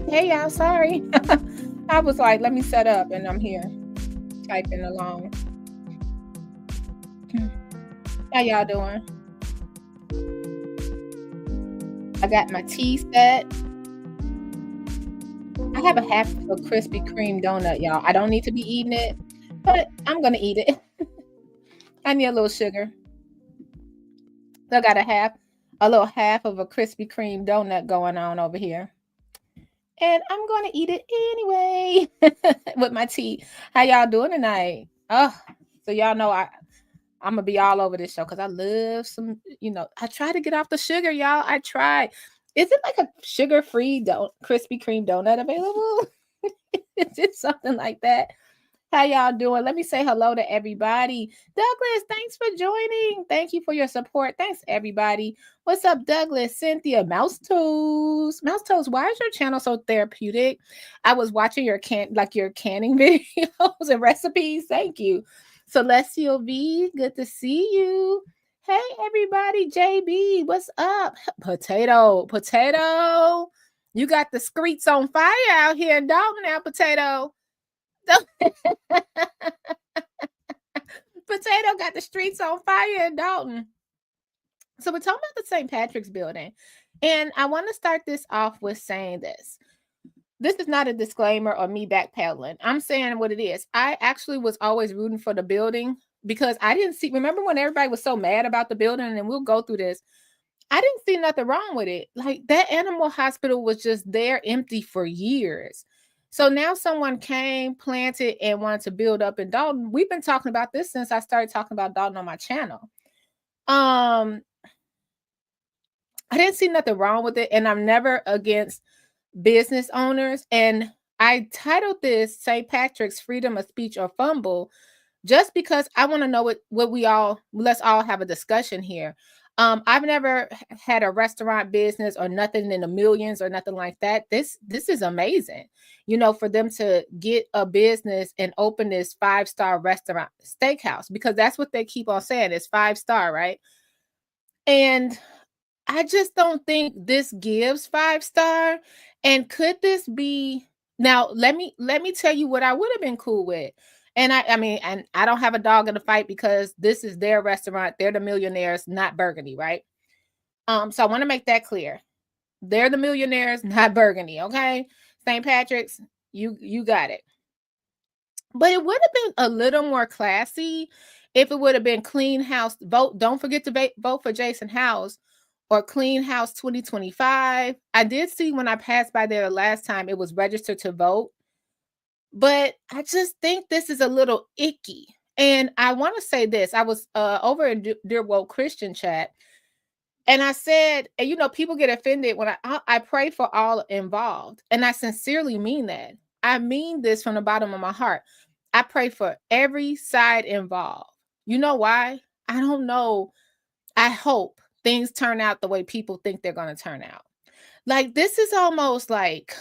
Hey y'all, sorry. I was like, let me set up, and I'm here typing along. How y'all doing? I got my tea set. I have a half of a Krispy Kreme donut, y'all. I don't need to be eating it, but I'm gonna eat it. I need a little sugar. So I got a little half of a Krispy Kreme donut going on over here. And I'm going to eat it anyway with my tea. How y'all doing tonight? Oh, so y'all know I'm going to be all over this show because I love some, I try to get off the sugar, y'all. I try. Is it like a sugar-free Krispy Kreme donut available? Is it something like that? How y'all doing? Let me say hello to everybody. Douglas, thanks for joining. Thank you for your support. Thanks, everybody. What's up, Douglas? Cynthia, Mouse Toes. Mouse Toes, why is your channel so therapeutic? I was watching your canning videos and recipes. Thank you. Celestial V, good to see you. Hey, everybody. JB, what's up? Potato. You got the streets on fire out here in Dolton now, Potato. Potato got the streets on fire in Dolton. So we're talking about the St. Patrick's building. And I want to start this off with saying this. This is not a disclaimer or me backpedaling. I'm saying what it is. I actually was always rooting for the building because I didn't see, remember when everybody was so mad about the building, and we'll go through this. I didn't see nothing wrong with it. Like, that animal hospital was just there empty for years. So now someone came, planted, and wanted to build up in Dolton. We've been talking about this since I started talking about Dolton on my channel. I didn't see nothing wrong with it, and I'm never against business owners. And I titled this St. Patrick's Freedom of Speech or Fumble just because I want to know let's all have a discussion here. I've never had a restaurant business or nothing in the millions or nothing like that. This is amazing, for them to get a business and open this 5-star restaurant steakhouse, because that's what they keep on saying, it's 5-star, right? And I just don't think this gives 5-star. And could this be, now let me tell you what I would have been cool with. And I don't have a dog in the fight because this is their restaurant. They're the millionaires, not Burgundy, right? So I want to make that clear. They're the millionaires, not Burgundy, okay? St. Patrick's, you got it. But it would have been a little more classy if it would have been Clean House. Don't forget to vote for Jason House or Clean House 2025. I did see when I passed by there the last time, it was registered to vote. But I just think this is a little icky. And I want to say this. I was over in Dear Woke Christian chat, and I said, people get offended when I pray for all involved. And I sincerely mean that. I mean this from the bottom of my heart. I pray for every side involved. You know why? I don't know. I hope things turn out the way people think they're going to turn out. Like, this is almost like,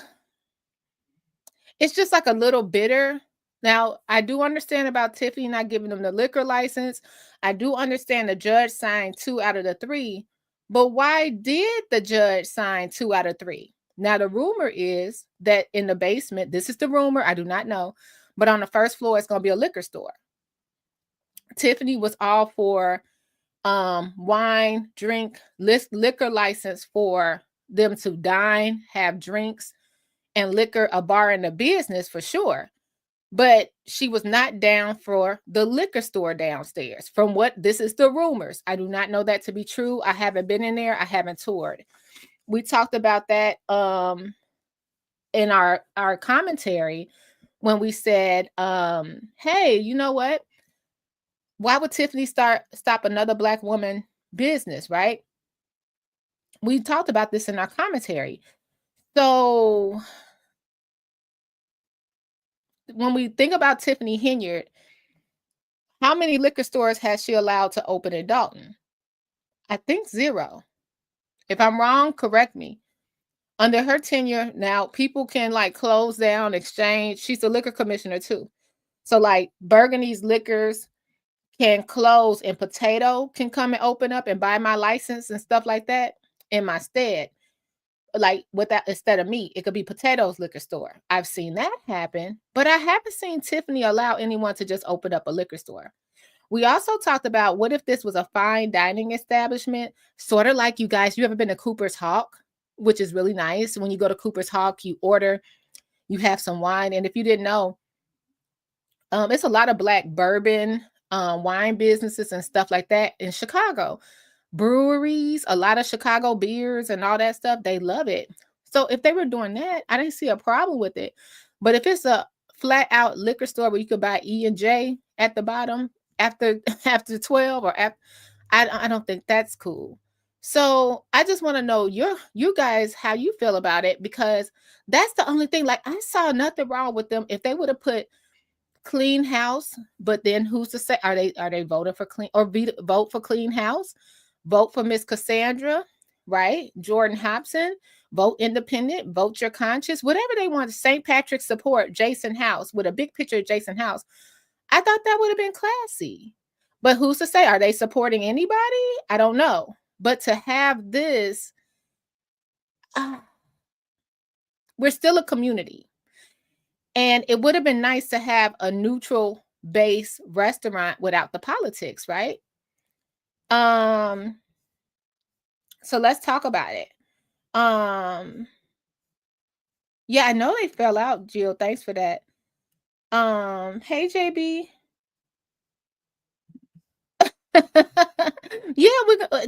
it's just like a little bitter Now, I do understand about Tiffany not giving them the liquor license. I do understand the judge signed 2 out of the 3. But why did the judge sign 2 out of 3? Now, the rumor is that in the basement, this is the rumor, I do not know, but on the first floor, it's going to be a liquor store. Tiffany was all for wine, drink, liquor license for them to dine, have drinks, and liquor, a bar in the business for sure. But she was not down for the liquor store downstairs. From what, this is the rumors. I do not know that to be true. I haven't been in there. I haven't toured. We talked about that in our commentary when we said, hey, you know what? Why would Tiffany stop another Black woman business, right? We talked about this in our commentary. So when we think about Tiffany Henyard, how many liquor stores has she allowed to open in Dolton? I think 0. If I'm wrong, correct me. Under her tenure, now people can like close down, exchange. She's the liquor commissioner too. So like Burgundy's liquors can close and Potato can come and open up and buy my license and stuff like that in my stead. Like with that, instead of me, it could be Potato's liquor store. I've seen that happen, but I haven't seen Tiffany allow anyone to just open up a liquor store. We also talked about what if this was a fine dining establishment, sort of like, you guys, you ever been to Cooper's Hawk, which is really nice. When you go to Cooper's Hawk, you order, you have some wine. And if you didn't know, it's a lot of Black bourbon wine businesses and stuff like that in Chicago. Breweries, a lot of Chicago beers and all that stuff, they love it. So if they were doing that, I didn't see a problem with it. But if it's a flat out liquor store where you could buy E and J at the bottom after 12 or after, I don't think that's cool. So I just want to know you guys how you feel about it, because that's the only thing. Like, I saw nothing wrong with them if they would have put clean house, but then who's to say, are they voting for clean, or vote for clean house? Vote for Miss Cassandra, right? Jordan Hobson, vote independent, vote your conscience, whatever they want. St. Patrick's support Jason House with a big picture of Jason House. I thought that would have been classy. But who's to say? Are they supporting anybody? I don't know. But to have this, we're still a community. And it would have been nice to have a neutral base restaurant without the politics, right? So let's talk about it. Yeah, I know they fell out, Jill. Thanks for that. Hey, JB. Yeah,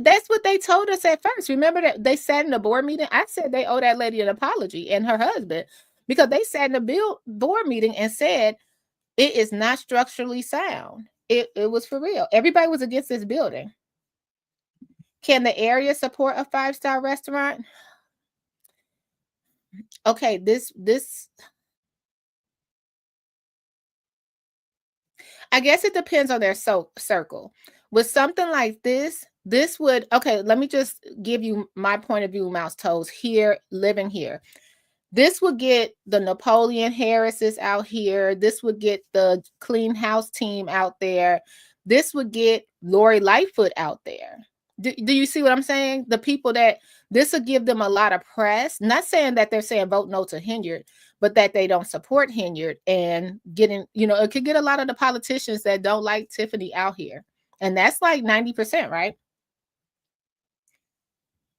that's what they told us at first. Remember that they sat in the board meeting? I said they owe that lady an apology and her husband, because they sat in the board meeting and said it is not structurally sound. It was for real. Everybody was against this building. Can the area support a 5-star restaurant? Okay, this I guess it depends on their circle. With something like this would, okay, let me just give you my point of view, Mouse Toes, here, living here. This would get the Napoleon Harrises out here. This would get the Clean House team out there. This would get Lori Lightfoot out there. Do you see what I'm saying? The people that this would give them a lot of press. Not saying that they're saying vote no to Henyard, but that they don't support Henyard, and getting, it could get a lot of the politicians that don't like Tiffany out here. And that's like 90%, right?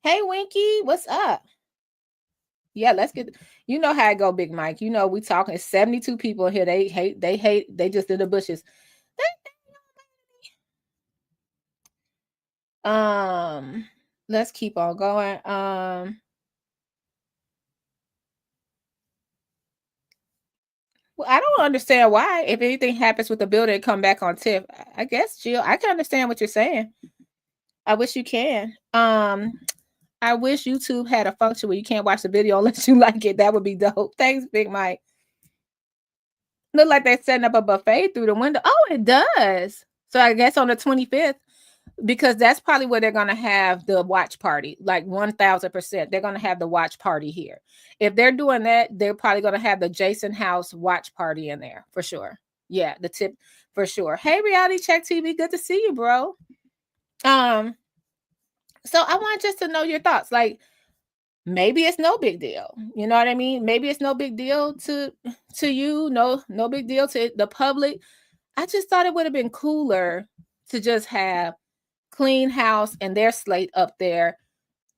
Hey, Winky, what's up? Yeah, let's get, you know how I go, Big Mike. We talking 72 people here. They hate, they just in the bushes. Let's keep on going. Well, I don't understand why, if anything happens with the building, come back on Tiff. I guess, Jill, I can understand what you're saying. I wish you can. I wish YouTube had a function where you can't watch the video unless you like it. That would be dope. Thanks, Big Mike. Look like they're setting up a buffet through the window. Oh, it does. So I guess on the 25th, because that's probably where they're going to have the watch party, like 1000%. They're going to have the watch party here. If they're doing that, they're probably going to have the Jason House watch party in there for sure. Yeah, the tip for sure. Hey, Reality Check TV, good to see you, bro. So I want just to know your thoughts. Like, maybe it's no big deal. You know what I mean? Maybe it's no big deal to you, no big deal to the public. I just thought it would have been cooler to just have clean house and their slate up there,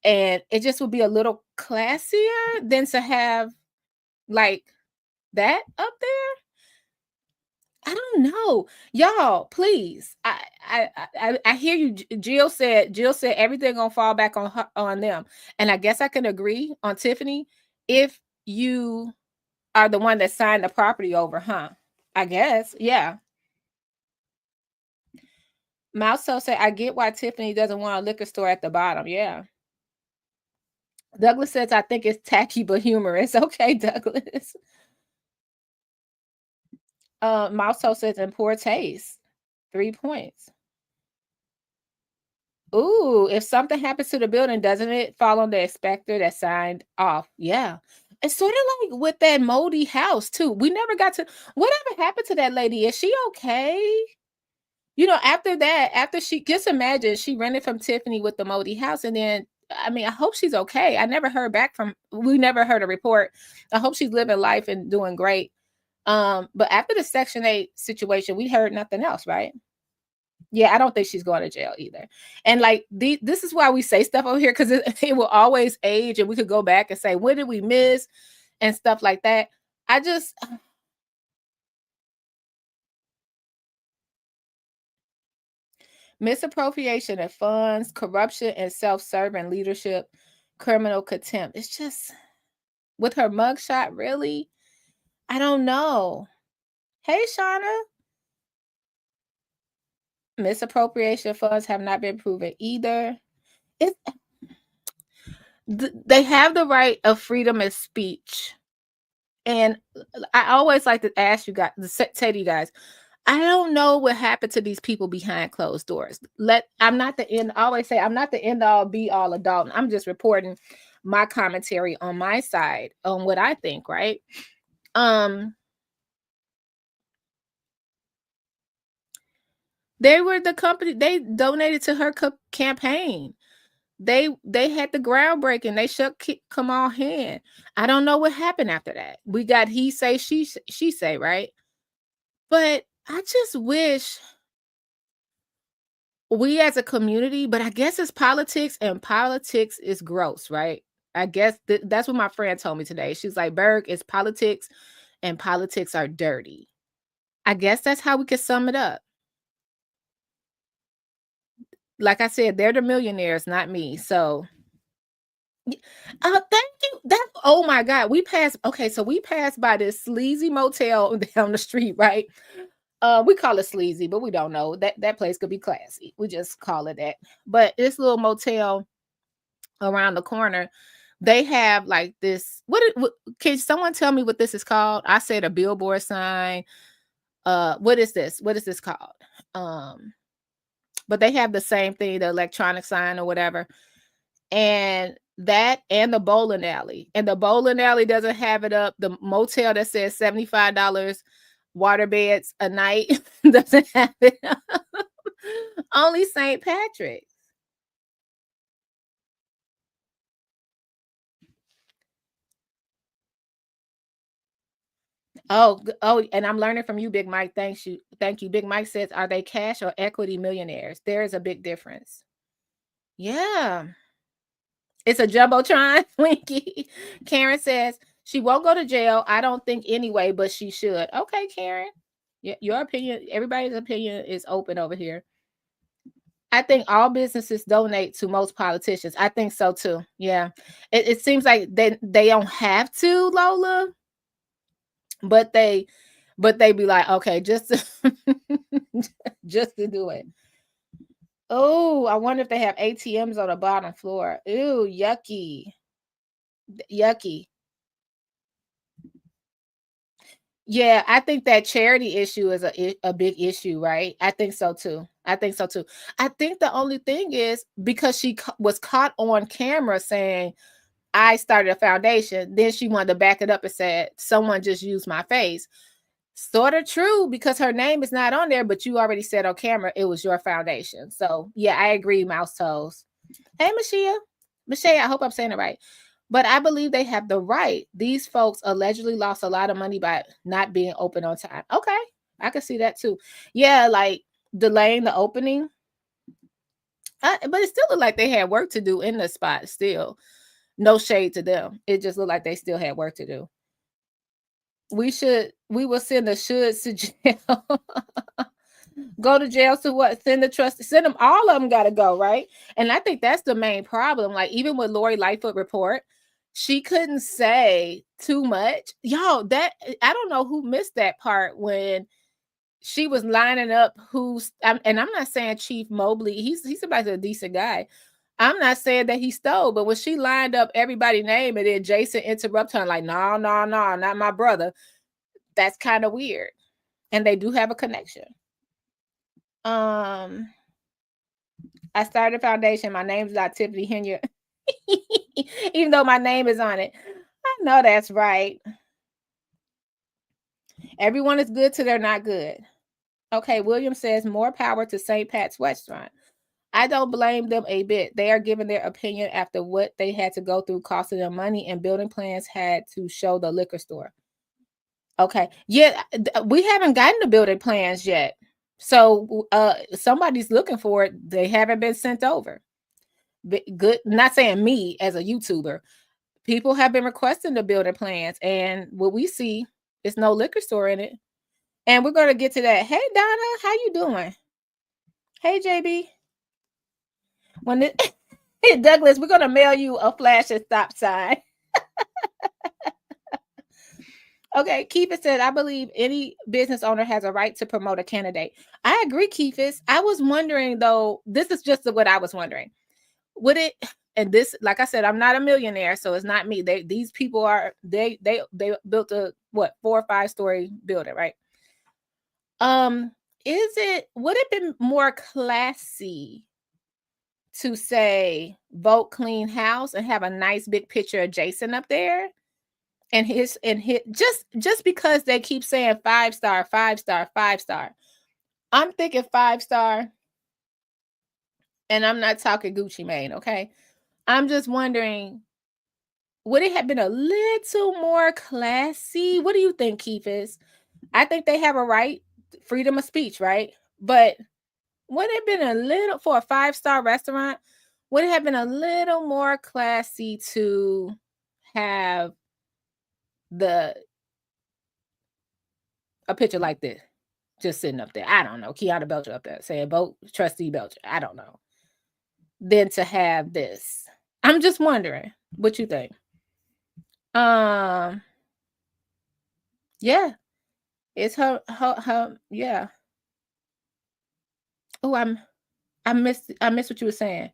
and it just would be a little classier than to have like that up there. I don't know, y'all. Please, I hear you. Jill said everything gonna fall back on her, on them, and I guess I can agree on Tiffany if you are the one that signed the property over, huh? I guess, yeah. Mouso said, I get why Tiffany doesn't want a liquor store at the bottom. Yeah. Douglas says, I think it's tacky but humorous. Okay, Douglas. Mouso says, in poor taste. 3 points. Ooh, if something happens to the building, doesn't it fall on the inspector that signed off? Yeah. It's sort of like with that moldy house, too. We never got to, whatever happened to that lady? Is she okay? You know, after that, after she, just imagine she rented from Tiffany with the moldy house. And then, I mean, I hope she's okay. I never heard back from, we never heard a report. I hope she's living life and doing great. But after the Section 8 situation, we heard nothing else, right? Yeah, I don't think she's going to jail either. And like, this is why we say stuff over here, because it will always age and we could go back and say, what did we miss? And stuff like that. I just, misappropriation of funds, corruption and self-serving leadership, criminal contempt. It's just, with her mugshot, really? I don't know. Hey, Shauna. Misappropriation of funds have not been proven either. They have the right of freedom of speech. And I always like to ask you guys, say to you guys, I don't know what happened to these people behind closed doors. I'm not the end. I always say I'm not the end all be all of Dolton. I'm just reporting my commentary on my side on what I think, right? They were the company, they donated to her campaign. They had the groundbreaking. They shook Kamal hand. I don't know what happened after that. We got he say, she say, right? But I just wish we as a community, but I guess it's politics, and politics is gross, right? I guess that's what my friend told me today. She's like, Berg, it's politics, and politics are dirty. I guess that's how we could sum it up. Like I said, they're the millionaires, not me. So thank you. That, oh my God, we passed by this sleazy motel down the street, right? We call it sleazy, but we don't know that place could be classy. We just call it that. But this little motel around the corner, they have like this. Can someone tell me what this is called? I said a billboard sign. What is this? What is this called? But they have the same thing, the electronic sign or whatever. And that, and the bowling alley. And the bowling alley doesn't have it up. The motel that says $75 water beds a night doesn't have it up. Only St. Patrick's. Oh, and I'm learning from you, Big Mike. Thank you. Big Mike says, are they cash or equity millionaires? There is a big difference. Yeah. It's a jumbotron, Winky. Karen says, she won't go to jail. I don't think anyway, but she should. Okay, Karen. Yeah, your opinion, everybody's opinion is open over here. I think all businesses donate to most politicians. I think so too. Yeah. It seems like they don't have to, Lola. But they be like, okay, just to, just to do it. Oh, I wonder if they have ATMs on the bottom floor. Ew, yucky. Yucky. Yeah, I think that charity issue is a big issue, right? I think so too. I think the only thing is, because she was caught on camera saying, I started a foundation, then she wanted to back it up and said, someone just used my face. Sort of true, because her name is not on there, but you already said on camera it was your foundation. So yeah, I agree, Mouse Toes. Hey, Michelle, I hope I'm saying it right. But I believe they have the right. These folks allegedly lost a lot of money by not being open on time. Okay, I can see that too. Yeah, like delaying the opening. But it still looked like they had work to do in the spot still. No shade to them. It just looked like they still had work to do. We will send the shoulds to jail. Go to jail to what? Send the trust, send them, all of them got to go, right? And I think that's the main problem. Like, even with Lori Lightfoot report, she couldn't say too much. Y'all, that, I don't know who missed that part when she was lining up and I'm not saying Chief Mobley, he's somebody's a decent guy. I'm not saying that he stole, but when she lined up everybody's name and then Jason interrupted her like, no, not my brother. That's kind of weird. And they do have a connection. I started a foundation. My name's not Tiffany Henry. Even though my name is on it. I know that's right. Everyone is good till they're not good. Okay, William says more power to St. Pat's Restaurant. I don't blame them a bit. They are giving their opinion after what they had to go through, costing them money, and building plans had to show the liquor store. Okay. Yeah, we haven't gotten the building plans yet. So somebody's looking for it. They haven't been sent over. Good. Not saying me as a YouTuber. People have been requesting the building plans, and what we see is no liquor store in it. And we're going to get to that. Hey, Donna, how you doing? Hey, JB. Douglas, we're going to mail you a flashing stop sign. Okay, Keithis said, I believe any business owner has a right to promote a candidate. I agree, Keithis. I was wondering, though, this is just what I was wondering. Would it, and this, like I said, I'm not a millionaire, so it's not me. These people are, they built a, 4 or 5 story building, right? Would it be more classy to say vote clean house and have a nice big picture of Jason up there? And his just because they keep saying 5-star, 5-star, 5-star. I'm thinking 5-star, and I'm not talking Gucci Mane, okay? I'm just wondering, would it have been a little more classy? What do you think, Keithis? I think they have a right, freedom of speech, right? But would it have been a little, for a 5-star restaurant, would it have been a little more classy to have a picture like this just sitting up there? I don't know. Kiana Belcher up there saying vote Trustee Belcher. I don't know. Than to have this. I'm just wondering what you think. Yeah. It's her yeah. Oh, I missed what you were saying.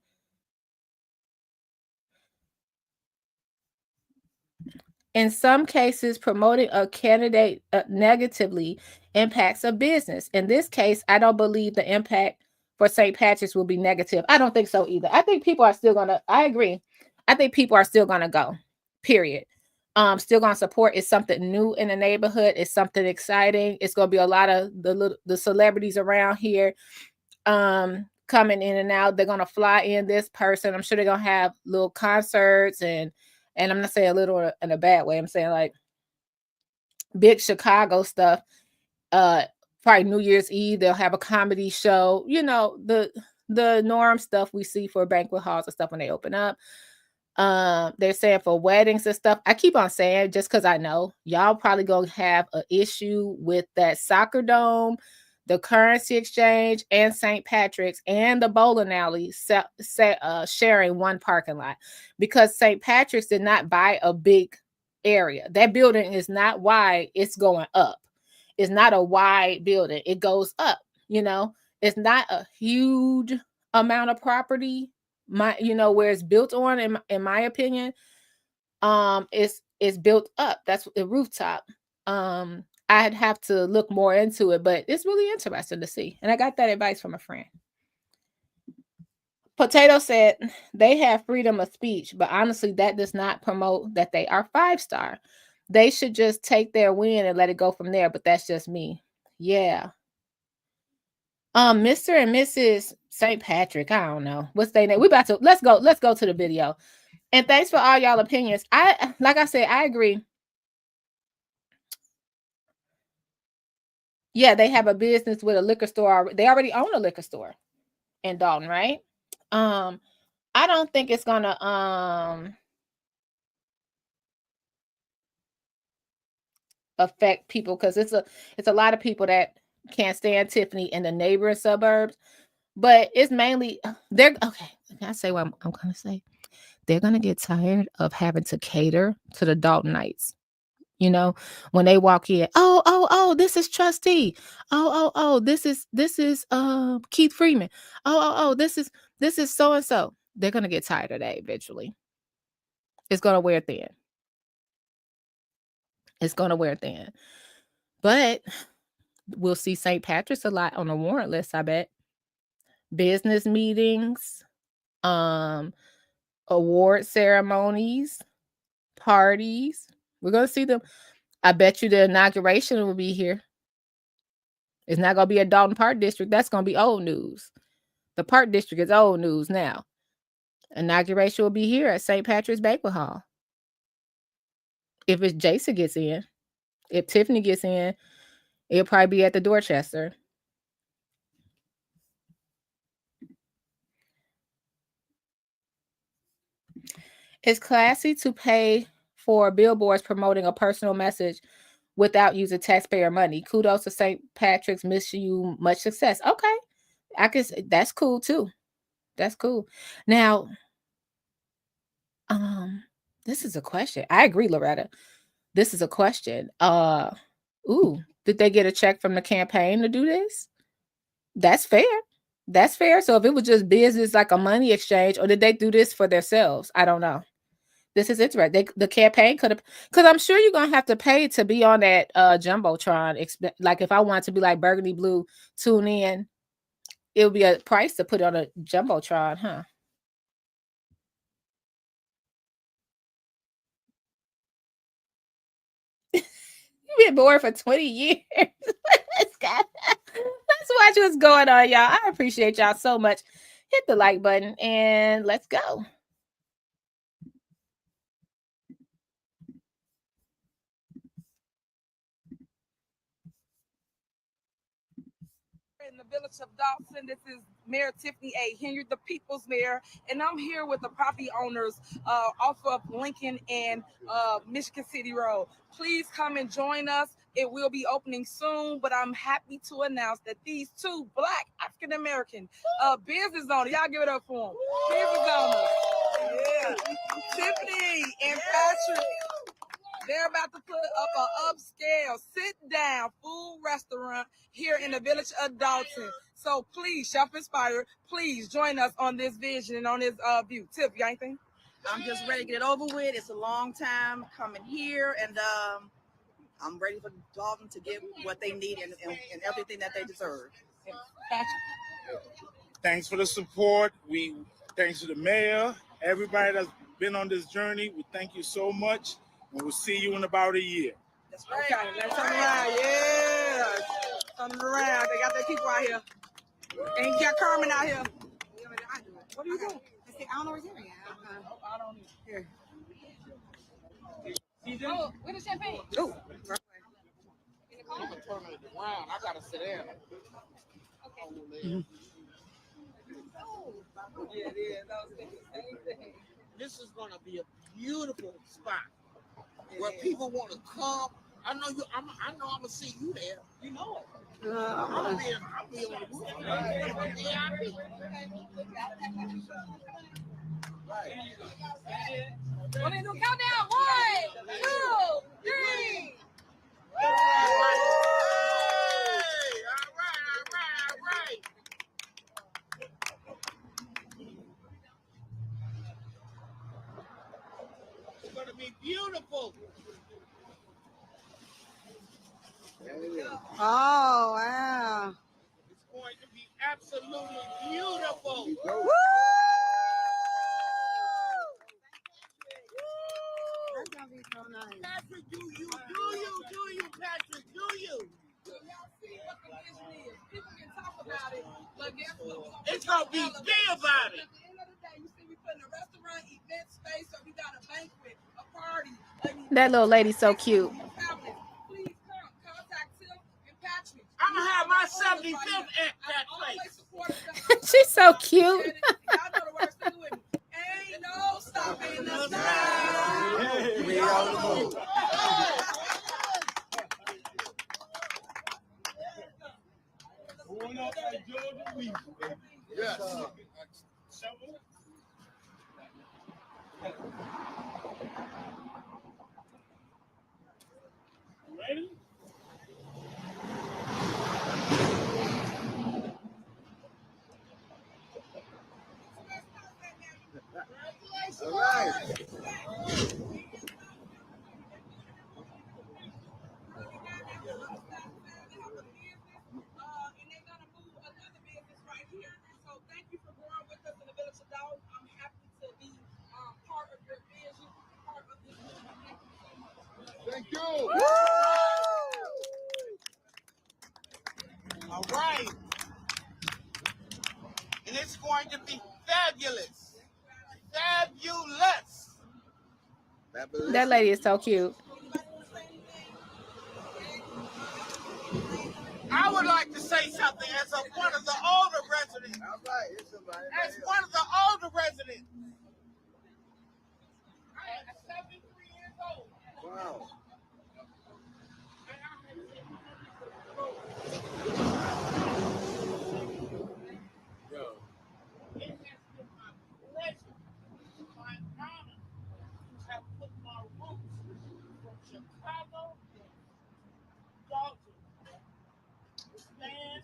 In some cases, promoting a candidate negatively impacts a business. In this case, I don't believe the impact for St. Patrick's will be negative. I don't think so either. I think people are still gonna, I agree. I think people are still gonna go, period. Still gonna support. It's something new in the neighborhood. It's something exciting. It's gonna be a lot of the celebrities around here coming in and out. They're gonna fly in this person. I'm sure they're gonna have little concerts and I'm not saying a little in a bad way. I'm saying like big Chicago stuff. Probably New Year's Eve, they'll have a comedy show. You know, the norm stuff we see for banquet halls and stuff when they open up. They're saying for weddings and stuff. I keep on saying, just because I know y'all probably gonna have an issue with that soccer dome, the currency exchange, and St. Patrick's and the bowling alley sharing one parking lot, because St. Patrick's did not buy a big area. That building is not wide, it's going up. It's not a wide building, it goes up. It's not a huge amount of property, where it's built on, in my opinion. It's built up. That's the rooftop. I'd have to look more into it, but it's really interesting to see. And I got that advice from a friend. Potato said they have freedom of speech, but honestly, that does not promote that they are 5-star. They should just take their win and let it go from there. But that's just me. Yeah. Mr. and Mrs. St. Patrick. I don't know. What's their name? Let's go to the video. And thanks for all y'all opinions. Like I said, I agree. Yeah, they have a business with a liquor store. They already own a liquor store in Dolton, right? I don't think it's gonna affect people because it's a lot of people that can't stand Tiffany in the neighboring suburbs. But it's mainly they're okay. Can I say what I'm gonna say? They're gonna get tired of having to cater to the Daltonites. You know, when they walk in, oh, this is Trustee. Oh, this is Keith Freeman. Oh, this is so and so. They're gonna get tired of that eventually. It's gonna wear thin. It's gonna wear thin. But we'll see St. Patrick's a lot on the warrant list, I bet. Business meetings, award ceremonies, parties. We're gonna see them. I bet you the inauguration will be here. It's not gonna be a Dolton Park District. That's gonna be old news. The Park District is old news now. Inauguration will be here at St. Patrick's Banquet Hall. If it's Jason gets in, if Tiffany gets in, it'll probably be at the Dorchester. It's classy to pay for billboards promoting a personal message without using taxpayer money. Kudos to St. Patrick's. Miss you much success. Okay. I guess that's cool too. That's cool. Now, this is a question. I agree, Loretta. This is a question. Did they get a check from the campaign to do this? That's fair. That's fair. So if it was just business, like a money exchange, or did they do this for themselves? I don't know. This is interesting. The campaign could have, because I'm sure you're gonna have to pay to be on that jumbotron. Like if I want to be like Burgundy Blue, tune in. It would be a price to put on a jumbotron, huh? You've been bored for 20 years. Let's watch what's going on, y'all. I appreciate y'all so much. Hit the like button and let's go. In the village of Dolton, this is Mayor Tiffany A. Henry, the People's Mayor, and I'm here with the property owners off of Lincoln and Michigan City Road. Please come and join us. It will be opening soon, but I'm happy to announce that these two Black African American business owners, y'all give it up for them. Business owners, yeah, Tiffany and Patrick. They're about to put up an upscale, sit-down food restaurant here in the village of Dolton. So please, Chef Inspired, please join us on this vision and on this view. Tip, you got anything? I'm just ready to get it over with. It's a long time coming here, and I'm ready for Dolton to get what they need and everything that they deserve. Thanks for the support. Thanks to the mayor, everybody that's been on this journey. We thank you so much. And we'll see you in about a year. That's right. Okay, let's turn around. Yeah. Turn around. They got their people out here. And you got Carmen out here. What are you doing? I don't know where he's at. I don't know. Here. Oh, where the champagne? Oh, right. I'm gonna turn it around. I gotta sit down. Okay. Mm-hmm. Yeah, it is. I was thinking the same thing. This is gonna be a beautiful spot where people want to come. I know you. I'm gonna see you there. You know it. I'll be on the roof. VIP. Right. What do you do? Countdown. 1, 2, 3. All right. It's gonna be beautiful. Oh, wow. It's going to be absolutely beautiful. Woo! Patrick, do you, Patrick, do you? Y'all see what the vision is. People can talk about it, but guess what? It's gonna be big about it. At the end of the day, you see, we put in a restaurant, event space, so we got a banquet, a party. That little lady's so cute. Please come, contact Tim and Patrick. I'm gonna have my 75th at that place. She's so cute. Y'all know the words to it. Ain't no stopping us now. We on the move. Yes. Ready? All right. Thank you. Woo! All right. And it's going to be fabulous. Fabulous. That lady is so cute. I would like to say something as one of the older residents. All right, as one of the older residents. I am 73 years old. Wow. It has been my pleasure, my honor, to have put my roots from Chicago, Dolton. This man,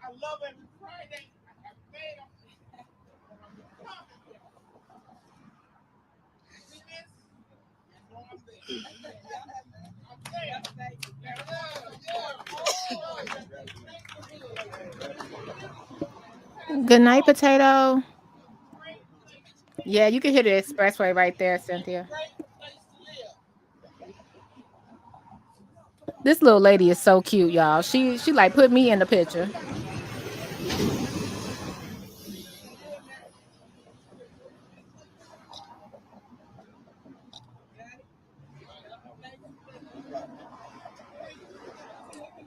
I love every Friday. I have made him. See this? You know I'm there. I'm there. Good night, Potato. Yeah, you can hear the expressway right there, Cynthia. This little lady is so cute, y'all. She like put me in the picture.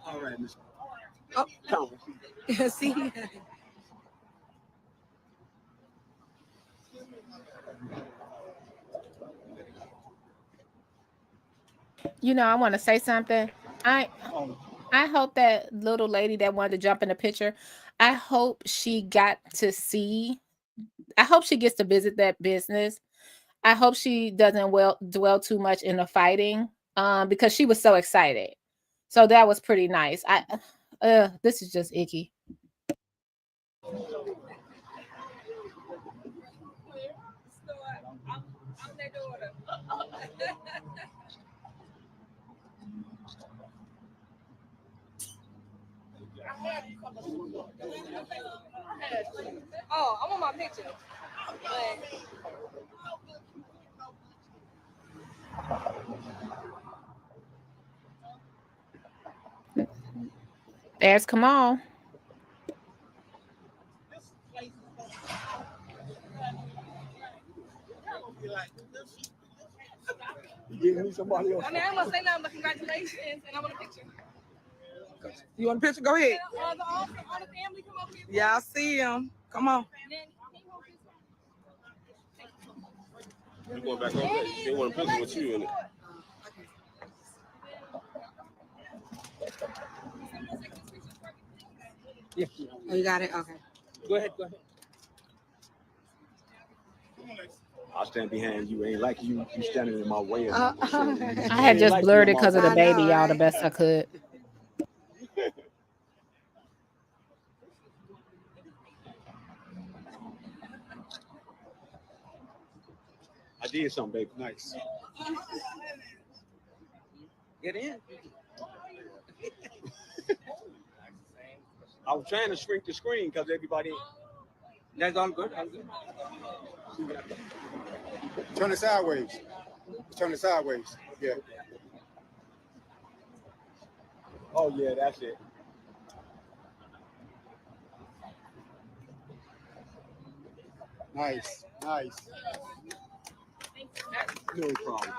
All right, Miss. Oh, see. You know, I want to say something. I hope that little lady that wanted to jump in the picture, I hope she got to see. I hope she gets to visit that business. I hope she doesn't dwell too much in the fighting, because she was so excited. So that was pretty nice. This is just icky. I'm their daughter. Oh, I want my picture. There's Kamal. Give me somebody else. I mean, I don't want to say nothing but congratulations, and I want a picture. You want a picture? Go ahead. All the family come up here. Yeah, I see him. Come on. You going back over there? They want a picture with you in it. Yeah. Oh, you got it? Okay. Go ahead. I'll stand behind you. Ain't like you standing in my way. I had just blurred it because of the baby, y'all, the best I could. I did something, baby. Nice. Get in. I was trying to shrink the screen because everybody. That's all good. All good. Turn it sideways. Turn it sideways. Yeah. Oh yeah, that's it. Nice. Nice. No problem.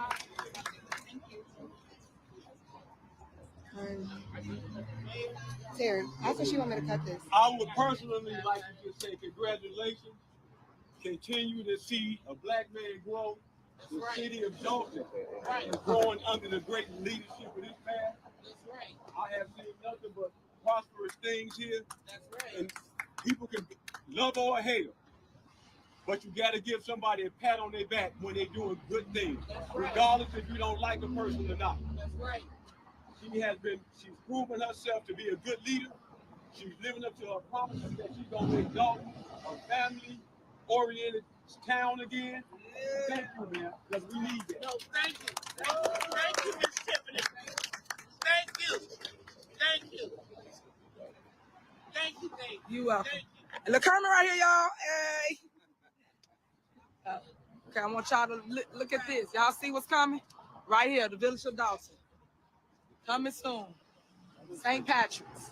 Terry, I thought she wanted me to cut this. I would personally like to just say congratulations. Continue to see a black man grow. The city of Dolton is growing under the great leadership of this man. That's right. I have seen nothing but prosperous things here. That's right. And people can love or hate them. But you got to give somebody a pat on their back when they're doing good things, regardless if you don't like a person or not. That's right. She's proven herself to be a good leader. She's living up to her promises that she's going to make Dolton a family-oriented town again. Thank you, man, because we need that. No, thank you. Thank you, Miss Tiffany. Thank you. Thank you. Thank you, thank you. You welcome. Thank you. And the camera right here, y'all. Hey. Okay, I want y'all to look at this. Y'all see what's coming? Right here, the village of Dolton. Coming soon. St. Patrick's.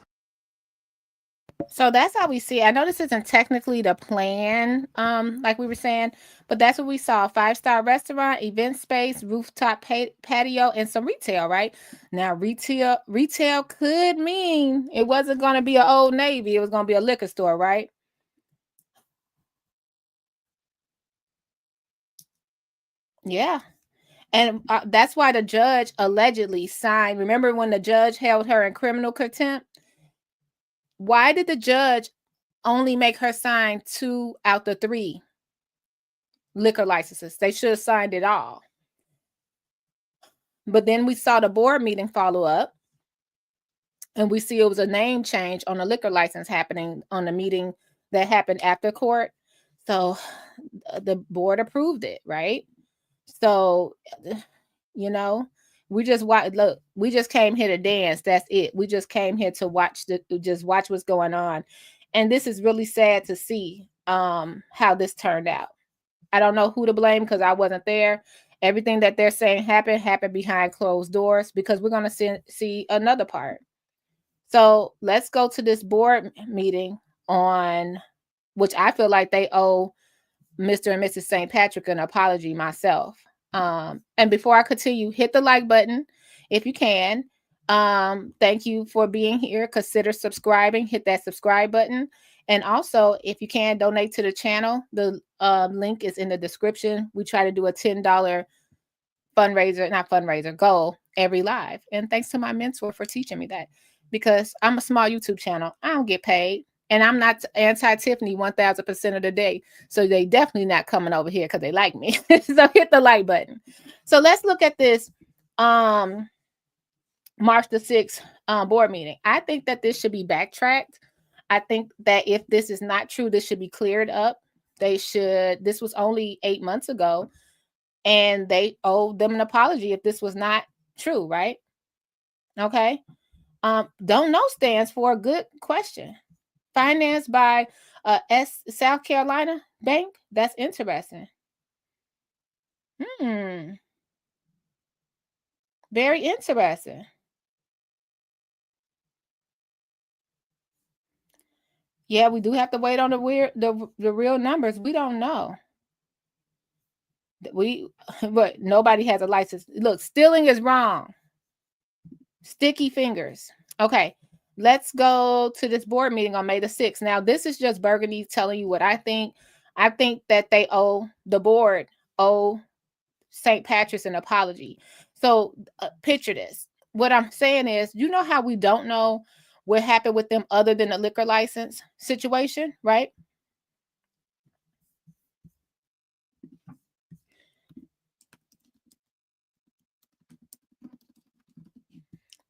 So that's how we see it. I know this isn't technically the plan, like we were saying, but that's what we saw. 5-star restaurant, event space, rooftop patio, and some retail, right? Now, retail could mean it wasn't going to be an Old Navy. It was going to be a liquor store, right? Yeah. And that's why the judge allegedly signed. Remember when the judge held her in criminal contempt? Why did the judge only make her sign 2 out the 3 liquor licenses? They should have signed it all. But then we saw the board meeting follow up, and we see it was a name change on the liquor license happening on the meeting that happened after court. So the board approved it, right? So, you know, we just came here to dance. That's it. We just came here to watch what's going on. And this is really sad to see how this turned out. I don't know who to blame because I wasn't there. Everything that they're saying happened behind closed doors, because we're going to see another part. So let's go to this board meeting on which I feel like they owe Mr. and Mrs. St. Patrick an apology myself. And before I continue, hit the like button if you can. Thank you for being here. Consider subscribing. Hit that subscribe button. And also, if you can, donate to the channel. The link is in the description. We try to do a $10 goal every live. And thanks to my mentor for teaching me that, because I'm a small YouTube channel. I don't get paid. And I'm not anti-Tiffany 1,000% of the day. So they definitely not coming over here because they like me. So hit the like button. So let's look at this March the 6th board meeting. I think that this should be backtracked. I think that if this is not true, this should be cleared up. This was only 8 months ago, and they owe them an apology if this was not true, right? Okay. Don't know stands for a good question. Financed by South Carolina Bank. That's interesting. Very interesting. Yeah, we do have to wait on the real numbers. We don't know. But nobody has a license. Look, stealing is wrong. Sticky fingers. Okay. Let's go to this board meeting on May the 6th. Now, this is just Burgundy telling you what I think. I think that the board owe St. Patrick's an apology. So picture this. What I'm saying is, you know how we don't know what happened with them other than the liquor license situation, right?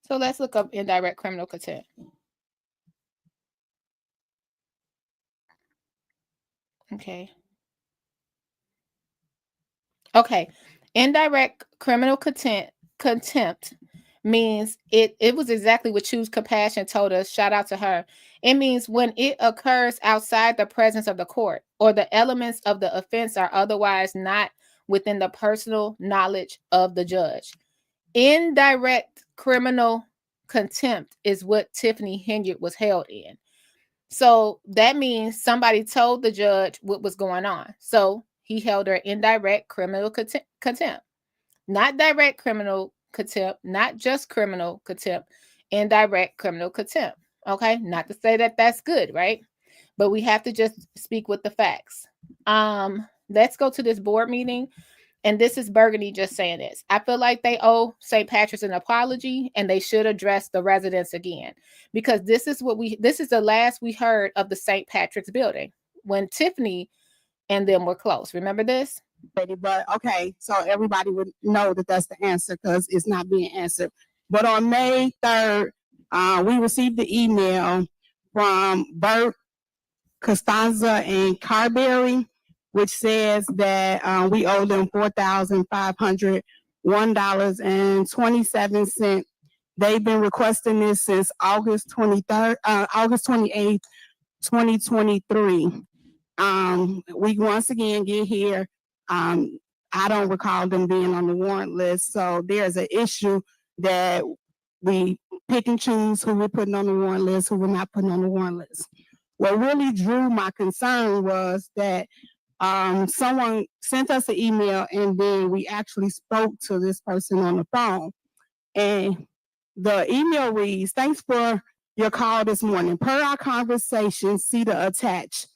So let's look up indirect criminal contempt. Okay. Indirect criminal contempt means it was exactly what Choose Compassion told us. Shout out to her. It means when it occurs outside the presence of the court, or the elements of the offense are otherwise not within the personal knowledge of the judge. Indirect criminal contempt is what Tiffany Henyard was held in. So that means somebody told the judge what was going on. So he held her indirect criminal contempt. Not direct criminal contempt, not just criminal contempt, indirect criminal contempt. Okay, not to say that that's good, right? But we have to just speak with the facts. Let's go to this board meeting. And this is Burgundy just saying this. I feel like they owe St. Patrick's an apology, and they should address the residents again, because this is the last we heard of the St. Patrick's building when Tiffany and them were close. Remember this? But okay, so everybody would know that that's the answer because it's not being answered. But on May 3rd, we received the email from Bert, Costanza, and Carberry, which says that we owe them $4,501.27. They've been requesting this since August 28th, 2023. We once again get here. I don't recall them being on the warrant list, so there's an issue that we pick and choose who we're putting on the warrant list, who we're not putting on the warrant list. What really drew my concern was that someone sent us an email, and then we actually spoke to this person on the phone. And the email reads, "Thanks for your call this morning. Per our conversation, see the attached.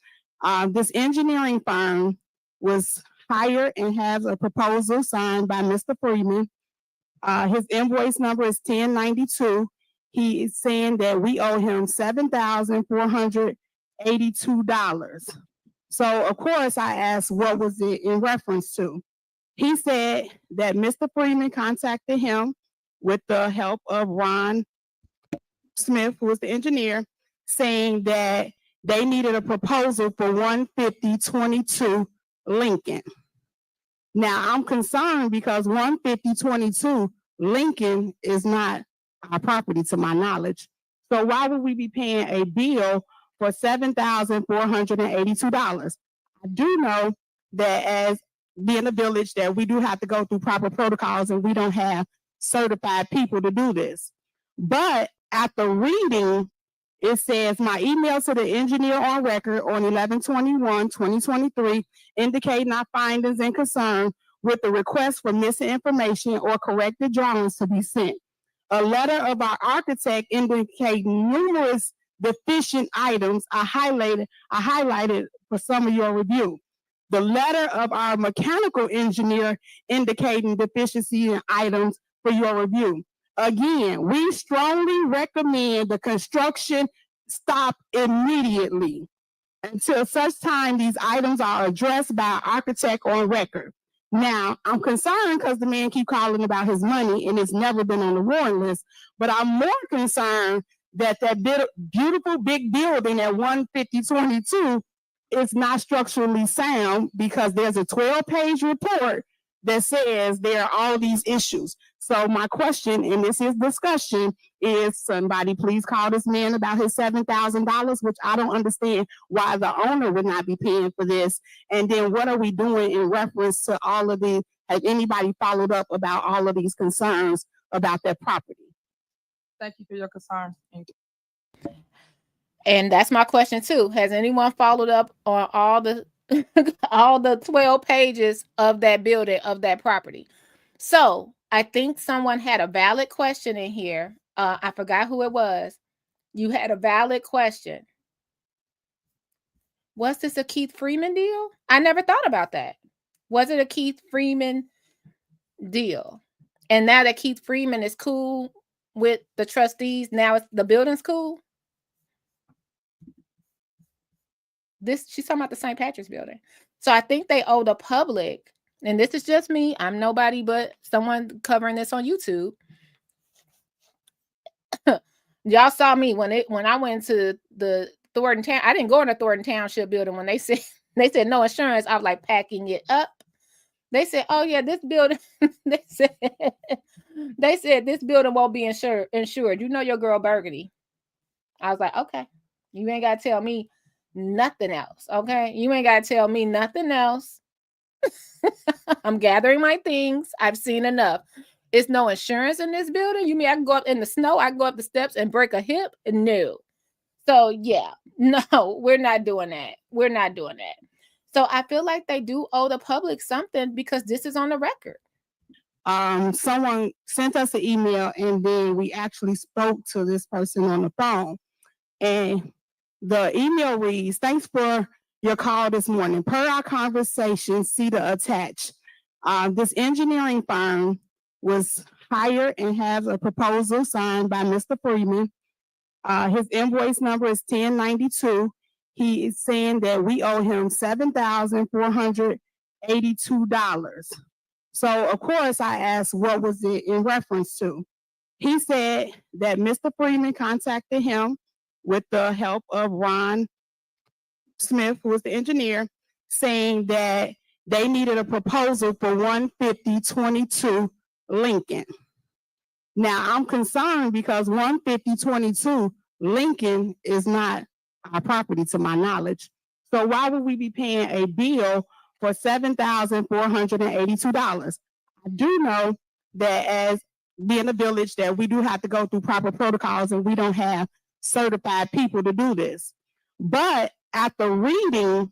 This engineering firm was hired and has a proposal signed by Mr. Freeman. His invoice number is 1092. He is saying that we owe him $7,482. So, of course, I asked what was it in reference to. He said that Mr. Freeman contacted him with the help of Ron Smith, who was the engineer, saying that they needed a proposal for 15022 Lincoln. Now, I'm concerned because 15022 Lincoln is not our property to my knowledge. So why would we be paying a bill for $7,482? I do know that as being a village that we do have to go through proper protocols, and we don't have certified people to do this. But after reading, it says, my email to the engineer on record on 11/21/2023 indicating our findings and concern with the request for missing information or corrected drawings to be sent. A letter of our architect indicating numerous deficient items are highlighted for some of your review. The letter of our mechanical engineer indicating deficiency in items for your review. Again, we strongly recommend the construction stop immediately until such time these items are addressed by our architect on record. Now, I'm concerned because the man keep calling about his money and it's never been on the warrant list, but I'm more concerned that beautiful big building at 15022 is not structurally sound because there's a 12-page report that says there are all these issues. So my question, and this is discussion, is somebody please call this man about his $7,000, which I don't understand why the owner would not be paying for this. And then what are we doing in reference to all of these? Has anybody followed up about all of these concerns about their property? Thank you for your concern. And that's my question too. Has anyone followed up on all the all the 12 pages of that building, of that property? So I think someone had a valid question in here. I forgot who it was. You had a valid question. Was this a Keith Freeman deal? I never thought about that. Was it a Keith Freeman deal? And now that Keith Freeman is cool with the trustees, now the building's cool? She's talking about the St. Patrick's building. So I think they owe the public, and this is just me, I'm nobody but someone covering this on YouTube. Y'all saw me when I went to the Thornton Town. I didn't go in the Thornton Township building when they said no insurance. I was like packing it up. They said, oh yeah, this building. They said They said this building won't be insured. You know your girl Burgundy. I was like, okay, you ain't got to tell me nothing else. Okay, you ain't got to tell me nothing else. I'm gathering my things. I've seen enough. It's no insurance in this building. You mean I can go up in the snow? I can go up the steps and break a hip? No. So yeah, no, we're not doing that. We're not doing that. So I feel like they do owe the public something because this is on the record. Someone sent us an email and then we actually spoke to this person on the phone. And the email reads, thanks for your call this morning. Per our conversation, see the attached. This engineering firm was hired and has a proposal signed by Mr. Freeman. His invoice number is 1092. He is saying that we owe him $7,482. So, of course, I asked what was it in reference to. He said that Mr. Freeman contacted him with the help of Ron Smith, who was the engineer, saying that they needed a proposal for 15022 Lincoln. Now, I'm concerned because 15022 Lincoln is not our property to my knowledge. So why would we be paying a bill for $7,482? I do know that as being a village that we do have to go through proper protocols and we don't have certified people to do this. But after reading,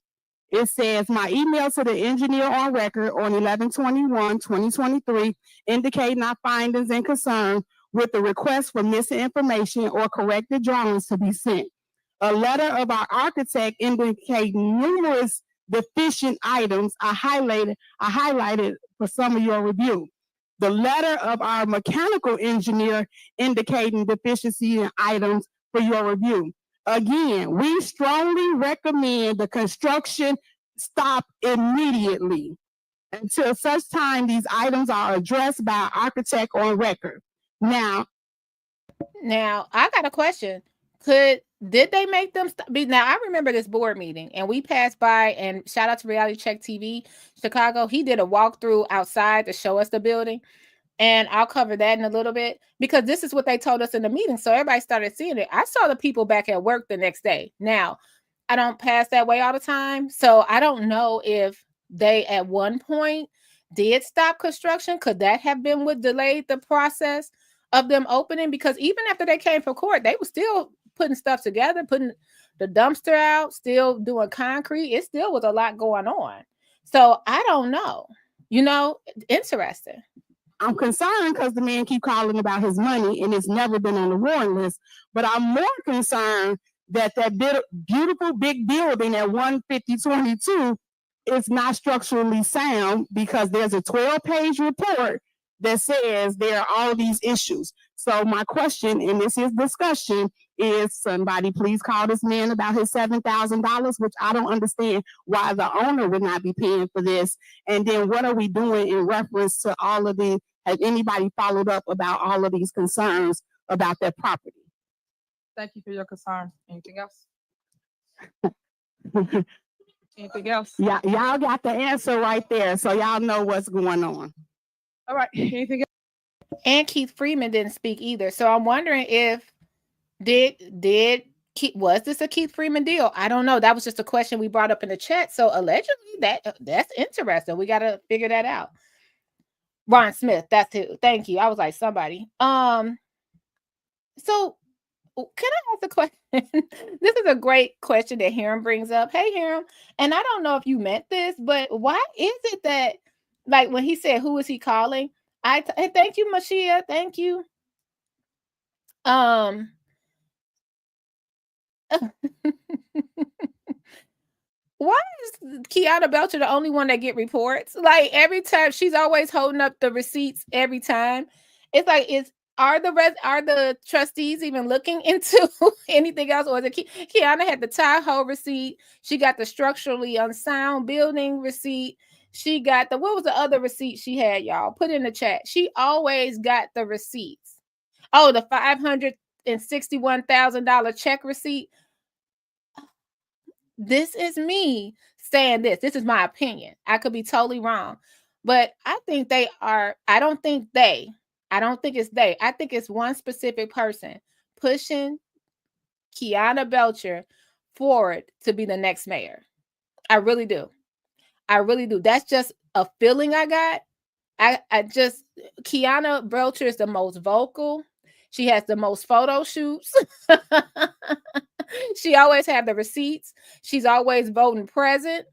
it says my email to the engineer on record on 11/21/2023 indicating our findings and concerns with the request for missing information or corrected drawings to be sent. A letter of our architect indicating numerous deficient items are highlighted for some of your review. The letter of our mechanical engineer indicating deficiency in items for your review. Again, we strongly recommend the construction stop immediately until such time these items are addressed by our architect on record. Now, I got a question. Did they make them stop? Now, I remember this board meeting and we passed by, and shout out to Reality Check TV, Chicago. He did a walkthrough outside to show us the building. And I'll cover that in a little bit because this is what they told us in the meeting. So everybody started seeing it. I saw the people back at work the next day. Now, I don't pass that way all the time. So I don't know if they at one point did stop construction. Could that have been what delayed the process of them opening? Because even after they came from court, they were still putting stuff together, putting the dumpster out, still doing concrete. It still was a lot going on. So I don't know. Interesting. I'm concerned because the man keep calling about his money and it's never been on the warrant list. But I'm more concerned that beautiful big building at 15022 is not structurally sound because there's a 12-page report that says there are all these issues. So my question, and this is discussion, is somebody please call this man about his $7,000, which I don't understand why the owner would not be paying for this. And then what are we doing in reference to all of the, has anybody followed up about all of these concerns about their property? Thank you for your concern. Anything else? Anything else? Yeah, y'all got the answer right there. So y'all know what's going on. All right. Anything else? And Keith Freeman didn't speak either. So I'm wondering if was this a Keith Freeman deal? I don't know. That was just a question we brought up in the chat. So allegedly that's interesting. We got to figure that out. Ron Smith, that's who. Thank you. I was like somebody. So can I ask a question? This is a great question that Hiram brings up. Hey, Hiram. And I don't know if you meant this, but why is it that, like, when he said, who is he calling? Thank you, Mashia. Thank you. Why is Kiana Belcher the only one that get reports? Like every time she's always holding up the receipts every time. It's like, are the trustees even looking into anything else? Or is it Kiana had the Tahoe receipt? She got the structurally unsound building receipt. She got what was the other receipt she had, y'all? Put in the chat. She always got the receipts. Oh, the $561,000 check receipt. This is me saying this. This is my opinion. I could be totally wrong. But I think they are, I I don't think it's they. I think it's one specific person pushing Kiana Belcher forward to be the next mayor. I really do. I really do. That's just a feeling I got. Kiana Belcher is the most vocal. She has the most photo shoots. She always have the receipts. She's always voting present.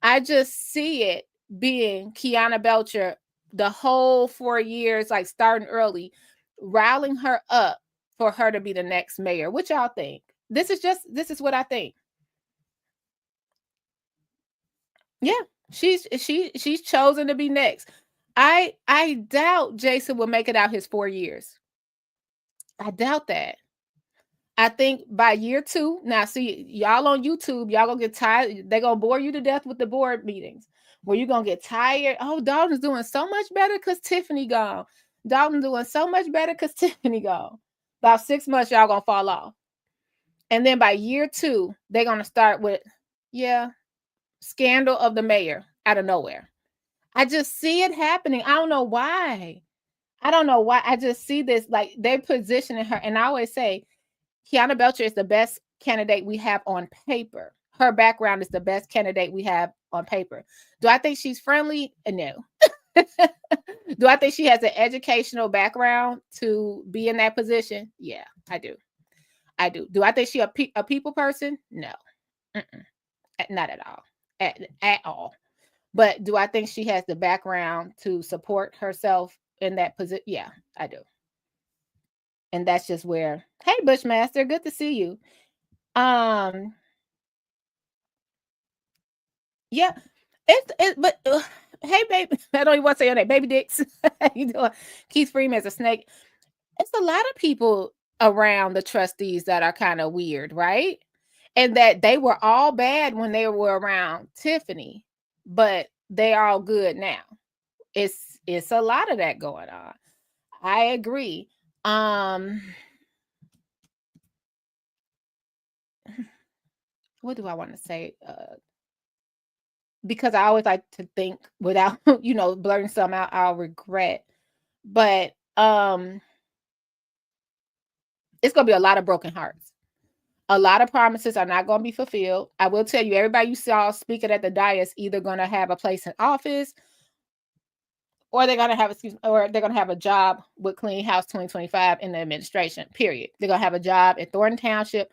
I just see it being Kiana Belcher the whole 4 years, like starting early, riling her up for her to be the next mayor. What y'all think? This is what I think. Yeah, she's chosen to be next. I doubt Jason will make it out his 4 years. I doubt that. I think by year 2, now see, y'all on YouTube, y'all gonna get tired. They're gonna bore you to death with the board meetings where you're gonna get tired. Oh, Dalton's doing so much better because Tiffany gone. Dalton doing so much better because Tiffany gone. About 6 months, y'all gonna fall off. And then by year 2, they're gonna start with, scandal of the mayor out of nowhere. I just see it happening. I don't know why. I just see this, like they're positioning her. And I always say, Kiana Belcher is the best candidate we have on paper. Her background is the best candidate we have on paper. Do I think she's friendly? No. Do I think she has an educational background to be in that position? Yeah, I do. Do I think she's a people person? No. Not at all. At all. But do I think she has the background to support herself in that position? Yeah, I do. And that's just where, hey, Bushmaster, good to see you. Yeah, but hey, baby, I don't even want to say your name, Baby Dix. How you doing? Keith Freeman's a snake. It's a lot of people around the trustees that are kind of weird, right? And that they were all bad when they were around Tiffany, but they are all good now. It's a lot of that going on. I agree. What do I want to say? Because I always like to think without, blurting some out, I'll regret. But it's going to be a lot of broken hearts. A lot of promises are not going to be fulfilled. I will tell you, everybody you saw speaking at the dais either going to have a place in office, or they're going to have a job with Clean House 2025 in the administration, period. They're going to have a job at Thornton Township.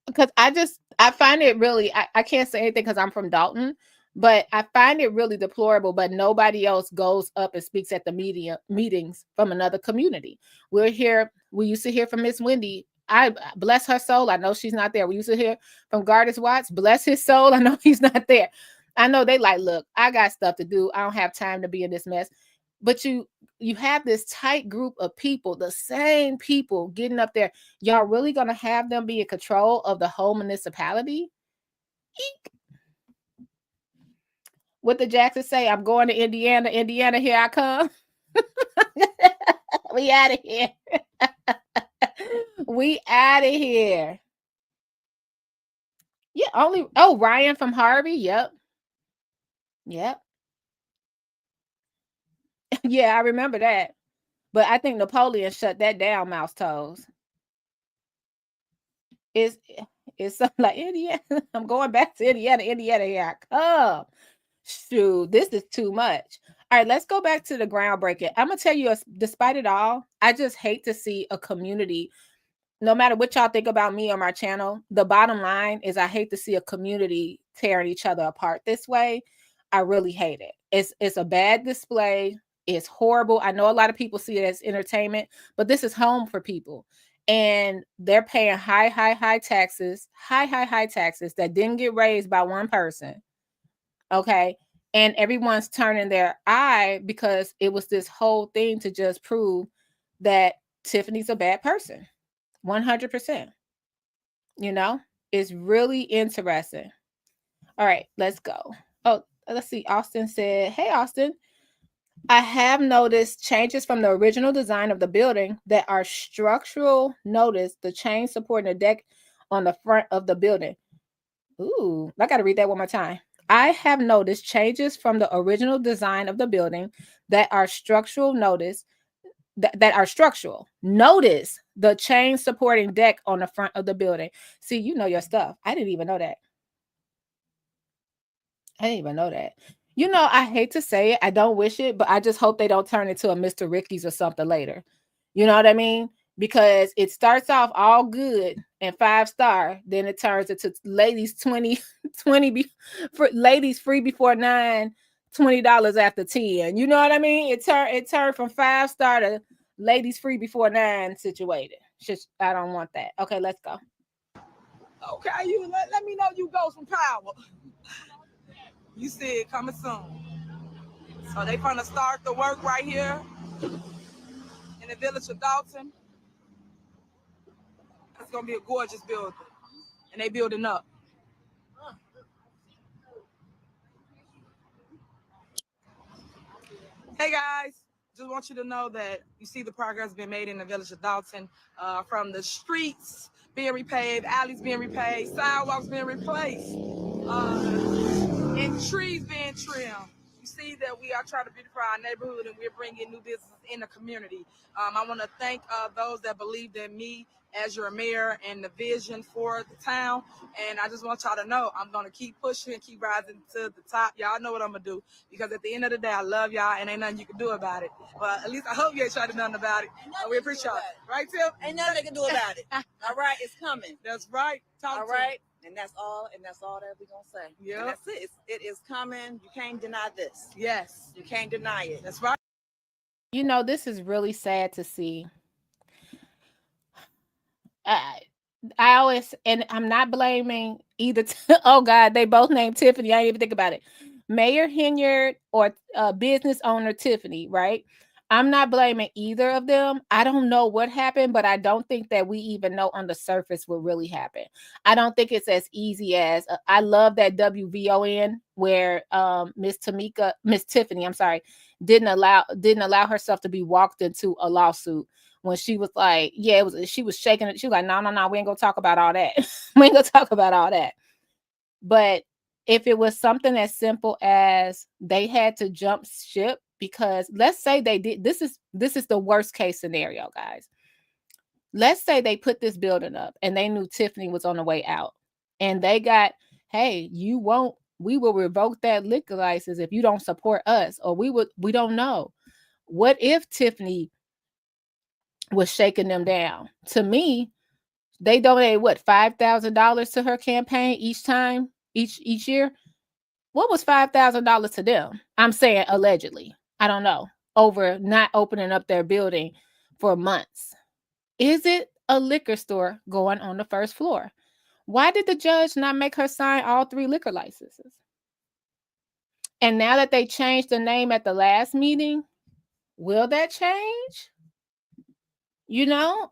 Because I find it really, I can't say anything because I'm from Dolton, but I find it really deplorable, but nobody else goes up and speaks at the meetings from another community. We used to hear from Miss Wendy. I bless her soul. I know she's not there. We used to hear from Gardis Watts. Bless his soul. I know he's not there. I know they like, look, I got stuff to do. I don't have time to be in this mess. But you have this tight group of people, the same people getting up there. Y'all really going to have them be in control of the whole municipality? Eek. What the Jacksons say? I'm going to Indiana. Indiana, here I come. We out of here. We out of here. Yeah, Ryan from Harvey. Yep. Yeah, I remember that. But I think Napoleon shut that down, Mouse Toes. It's something like Indiana. I'm going back to Indiana. Indiana, here I come. Shoot, this is too much. All right, let's go back to the groundbreaking. I'm going to tell you, despite it all, I just hate to see a community, no matter what y'all think about me or my channel, the bottom line is I hate to see a community tearing each other apart this way. I really hate it. It's a bad display. It's horrible. I know a lot of people see it as entertainment, but this is home for people. And they're paying high taxes that didn't get raised by one person. Okay. And everyone's turning their eye because it was this whole thing to just prove that Tiffany's a bad person. 100%. It's really interesting. All right, let's go. Oh, let's see. Austin said, hey, Austin, I have noticed changes from the original design of the building that are structural. Notice the chain supporting the deck on the front of the building. Ooh, I got to read that one more time. I have noticed changes from the original design of the building that are structural. Notice that are structural. Notice the chain supporting deck on the front of the building. See, you know your stuff. I didn't even know that. I didn't even know that. You know, I hate to say it. I don't wish it, but I just hope they don't turn into a Mr. Ricky's or something later. You know what I mean? Because it starts off all good and 5-star, then it turns into ladies 20 for ladies free before 9, $20 after 10. You know what I mean? It turned from 5-star to ladies free before 9 situated. I don't want that. Okay, let's go. Okay, you let me know you go from power. You said coming soon. So they gonna start the work right here in the village of Dolton. It's gonna be a gorgeous building, and they building up. Hey guys, just want you to know that you see the progress being made in the village of Dolton, from the streets being repaved, alleys being repaved, sidewalks being replaced, and trees being trimmed. You see that we are trying to beautify our neighborhood, and we're bringing new businesses in the community. I want to thank those that believed in me as your mayor and the vision for the town. And I just want y'all to know I'm going to keep pushing and keep rising to the top. Y'all know what I'm going to do, because at the end of the day, I love y'all and ain't nothing you can do about it. Well, at least I hope you ain't trying to do nothing about it. We appreciate it. Right, Tim? Ain't nothing they can do about it. All right, it's coming. That's right. All right. And that's all that we're going to say. Yeah. And that's it. It is coming. You can't deny this. Yes. You can't deny it. That's right. You know, this is really sad to see. I always, and I'm not blaming either. Oh God, they both named Tiffany. I didn't even think about it. Mayor Henyard or business owner Tiffany, right? I'm not blaming either of them. I don't know what happened, but I don't think that we even know on the surface what really happened. I don't think it's as easy as I love that WVON where Miss Tiffany, I'm sorry, didn't allow herself to be walked into a lawsuit. When she was like, yeah, she was shaking it. She was like, no, we ain't gonna talk about all that. We ain't gonna talk about all that. But if it was something as simple as they had to jump ship, because let's say they did, this is the worst case scenario, guys. Let's say they put this building up and they knew Tiffany was on the way out, and they got, hey, we will revoke that liquor license if you don't support us, or we don't know. What if Tiffany was shaking them down? To me, they donated what, $5,000 to her campaign each year. What was $5,000 to them? I'm saying allegedly. I don't know. Over not opening up their building for months. Is it a liquor store going on the first floor? Why did the judge not make her sign all 3 liquor licenses? And now that they changed the name at the last meeting, will that change? You know,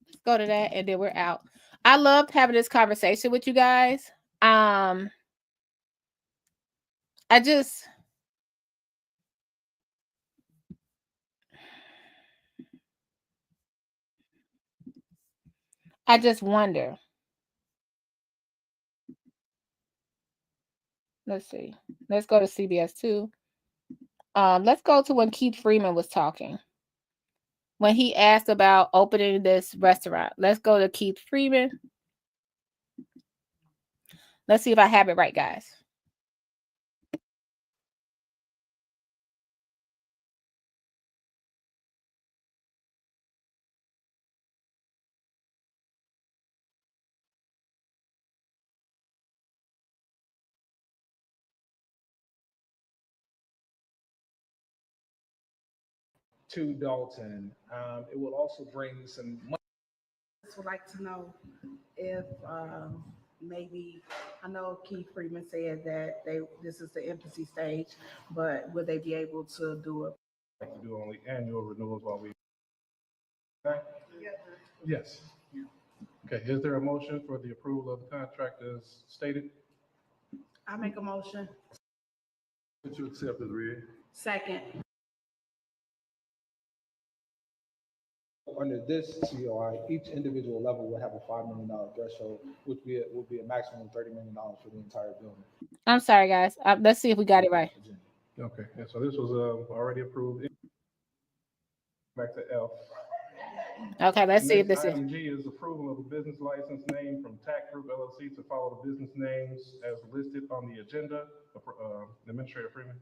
let's go to that and then we're out. I loved having this conversation with you guys. I just wonder. Let's see. Let's go to CBS 2. Let's go to when Keith Freeman was talking. When he asked about opening this restaurant. Let's go to Keith Freeman. Let's see if I have it right, guys. To Dolton. It will also bring some money. I just would like to know if maybe, I know Keith Freeman said that this is the infancy stage, but would they be able to do it? Like to do only annual renewals while we. Okay? Yes. Okay. Is there a motion for the approval of the contract as stated? I make a motion. To accept as read. Second. Under this COI, each individual level will have a $5 million threshold, which will be a maximum of $30 million for the entire building. I'm sorry, guys. Let's see if we got it right. Okay, and so this was already approved. Back to F. Okay, let's see if Next this is. item G is approval of a business license name from TAC Group LLC to follow the business names as listed on the agenda. Administrator Freeman.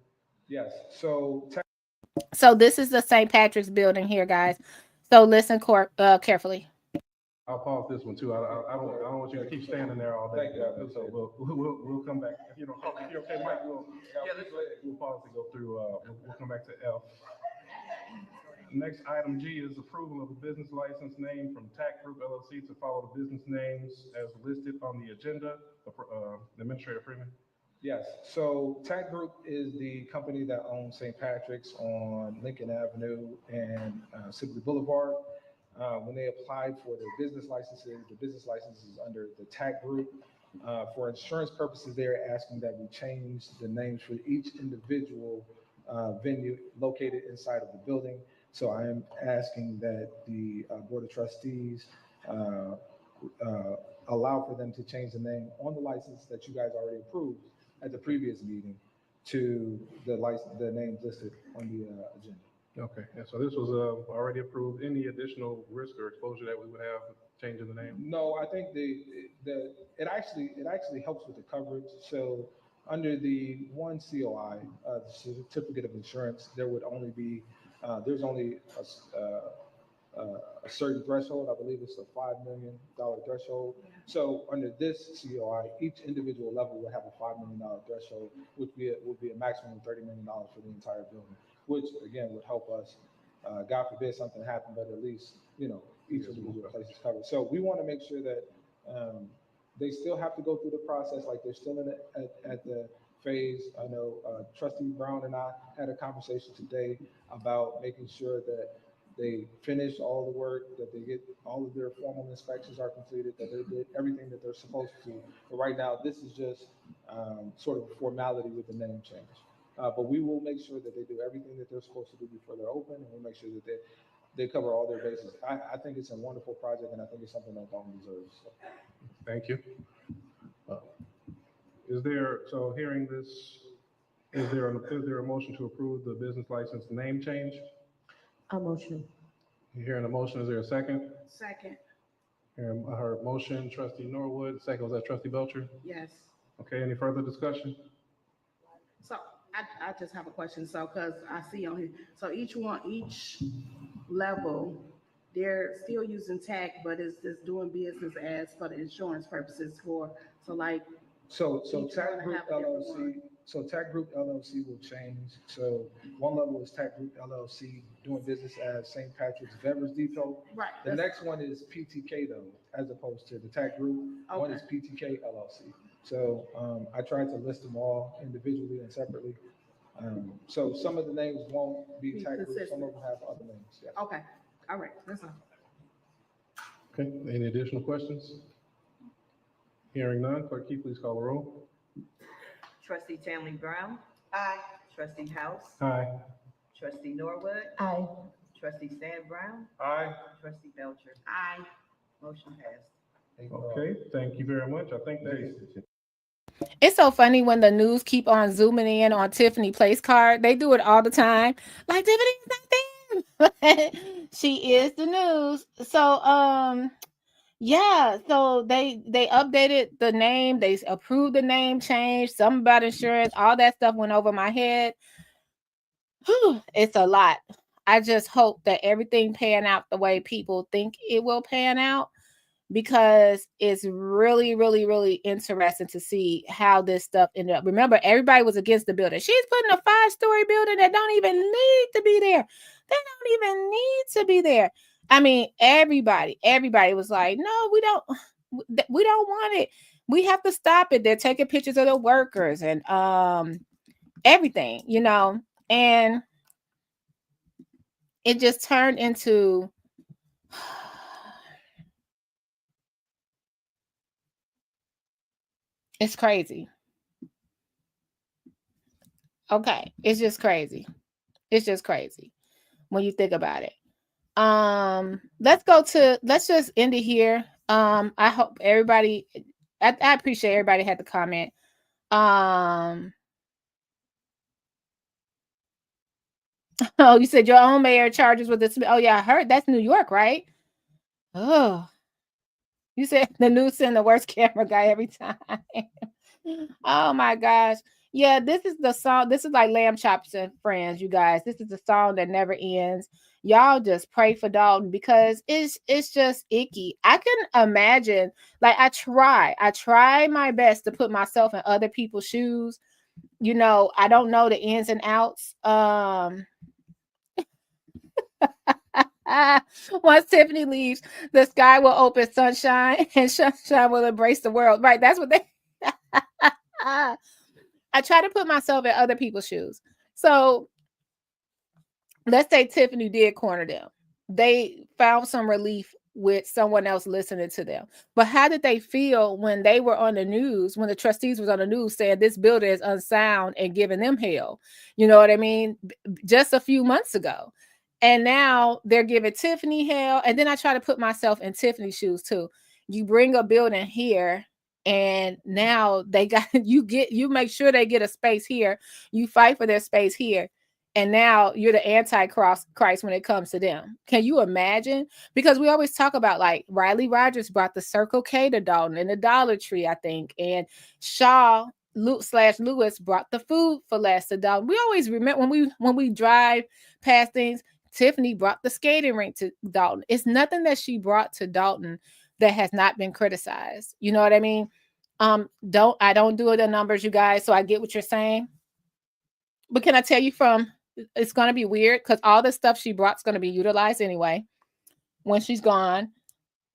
Yes. So this is the St. Patrick's building here, guys. So listen carefully. I'll pause this one too. I don't want you to keep standing there all day. So we'll come back. If you're okay, Mike, we'll pause to go through. We'll come back to F. Next item G is approval of a business license name from TAC Group LLC to follow the business names as listed on the agenda. Administrator Freeman. Yes. So TAC Group is the company that owns St. Patrick's on Lincoln Avenue and Sibley Boulevard. When they applied for their business licenses, the business license is under the TAC Group. For insurance purposes, they're asking that we change the names for each individual venue located inside of the building. So I am asking that the Board of Trustees allow for them to change the name on the license that you guys already approved at the previous meeting to the name listed on the agenda. Okay, and so this was already approved. Any additional risk or exposure that we would have changing the name? No, I think it actually helps with the coverage. So under the one COI, the certificate of insurance, there would only be there's only a certain threshold. I believe it's a $5 million threshold. So under this COI, each individual level will have a $5 million threshold, which will be a maximum of $30 million for the entire building, which again would help us. God forbid something happened, but at least each individual place is covered. So we want to make sure that they still have to go through the process, like they're still at the phase. I know Trustee Brown and I had a conversation today about making sure that they finish all the work, that they get all of their formal inspections are completed, that they did everything that they're supposed to. But right now, this is just sort of a formality with the name change. But we will make sure that they do everything that they're supposed to do before they're open, and we'll make sure that they cover all their bases. I think it's a wonderful project, and I think it's something that Dalton deserves. So. Thank you. Hearing this, is there a motion to approve the business license name change? A motion. You're hearing a motion. Is there a second? Second. Hearing her motion, Trustee Norwood. Second, was that Trustee Belcher? Yes. Okay, any further discussion? So I just have a question. So, because I see on here, so each level, they're still using TAC, but it's just doing business as for the insurance purposes So TAC Group LLC. So TAC Group LLC will change. So one level is TAC Group LLC doing business as St. Patrick's Beverage Depot. Right. The next one is PTK though, as opposed to the TAC Group. Okay. One is PTK LLC. So I tried to list them all individually and separately. So some of the names won't be TAC Group. Some of them have other names. Yeah. Okay. All right. That's all. Okay. Any additional questions? Hearing none, clerk Key, please call the roll. Trustee Tamley Brown. Aye. Trustee House. Aye. Trustee Norwood. Aye. Trustee Stan Brown. Aye. Trustee Belcher. Aye. Motion passed. Okay, thank you very much. I think It's so funny when the news keep on zooming in on Tiffany Place Card. They do it all the time. Like, Tiffany's not there. She is the news. So, yeah, so they updated the name, they approved the name change, something about insurance, all that stuff went over my head. Whew, it's a lot. I just hope that everything pan out the way people think it will pan out, because it's really, really, really interesting to see how this stuff ended up. Remember, everybody was against the building. She's putting a 5-story building that don't even need to be there. They don't even need to be there. I mean, everybody was like, no, we don't want it. We have to stop it. They're taking pictures of the workers and everything, and it just turned into it's crazy. Okay, it's just crazy. It's just crazy when you think about it. Let's just end it here. I hope everybody, I appreciate everybody had to comment. Oh, you said your own mayor charges with this. Oh yeah, I heard that's New York, right? Oh, you said the news send the worst camera guy every time. Oh my gosh. Yeah, this is the song. This is like Lamb Chops and Friends, you guys. This is the song that never ends. Y'all just pray for Dolton because it's just icky. I can imagine, like I try my best to put myself in other people's shoes. You know, I don't know the ins and outs. Once Tiffany leaves, the sky will open sunshine and sunshine will embrace the world. Right. That's what they I try to put myself in other people's shoes. So let's say Tiffany did corner them. They found some relief with someone else listening to them. But how did they feel when they were on the news, when the trustees was on the news saying this building is unsound and giving them hell? You know what I mean? Just a few months ago. And now they're giving Tiffany hell. And then I try to put myself in Tiffany's shoes too. You bring a building here and now they got you make sure they get a space here. You fight for their space here. And now you're the anti-Christ when it comes to them. Can you imagine? Because we always talk about like Riley Rogers brought the Circle K to Dolton and the Dollar Tree, I think. And Shaw / Lewis brought the Food for Less to Dolton. We always remember when we drive past things. Tiffany brought the skating rink to Dolton. It's nothing that she brought to Dolton that has not been criticized. You know what I mean? I don't do the numbers, you guys. So I get what you're saying. But can I tell you it's going to be weird because all the stuff she brought is going to be utilized anyway when she's gone.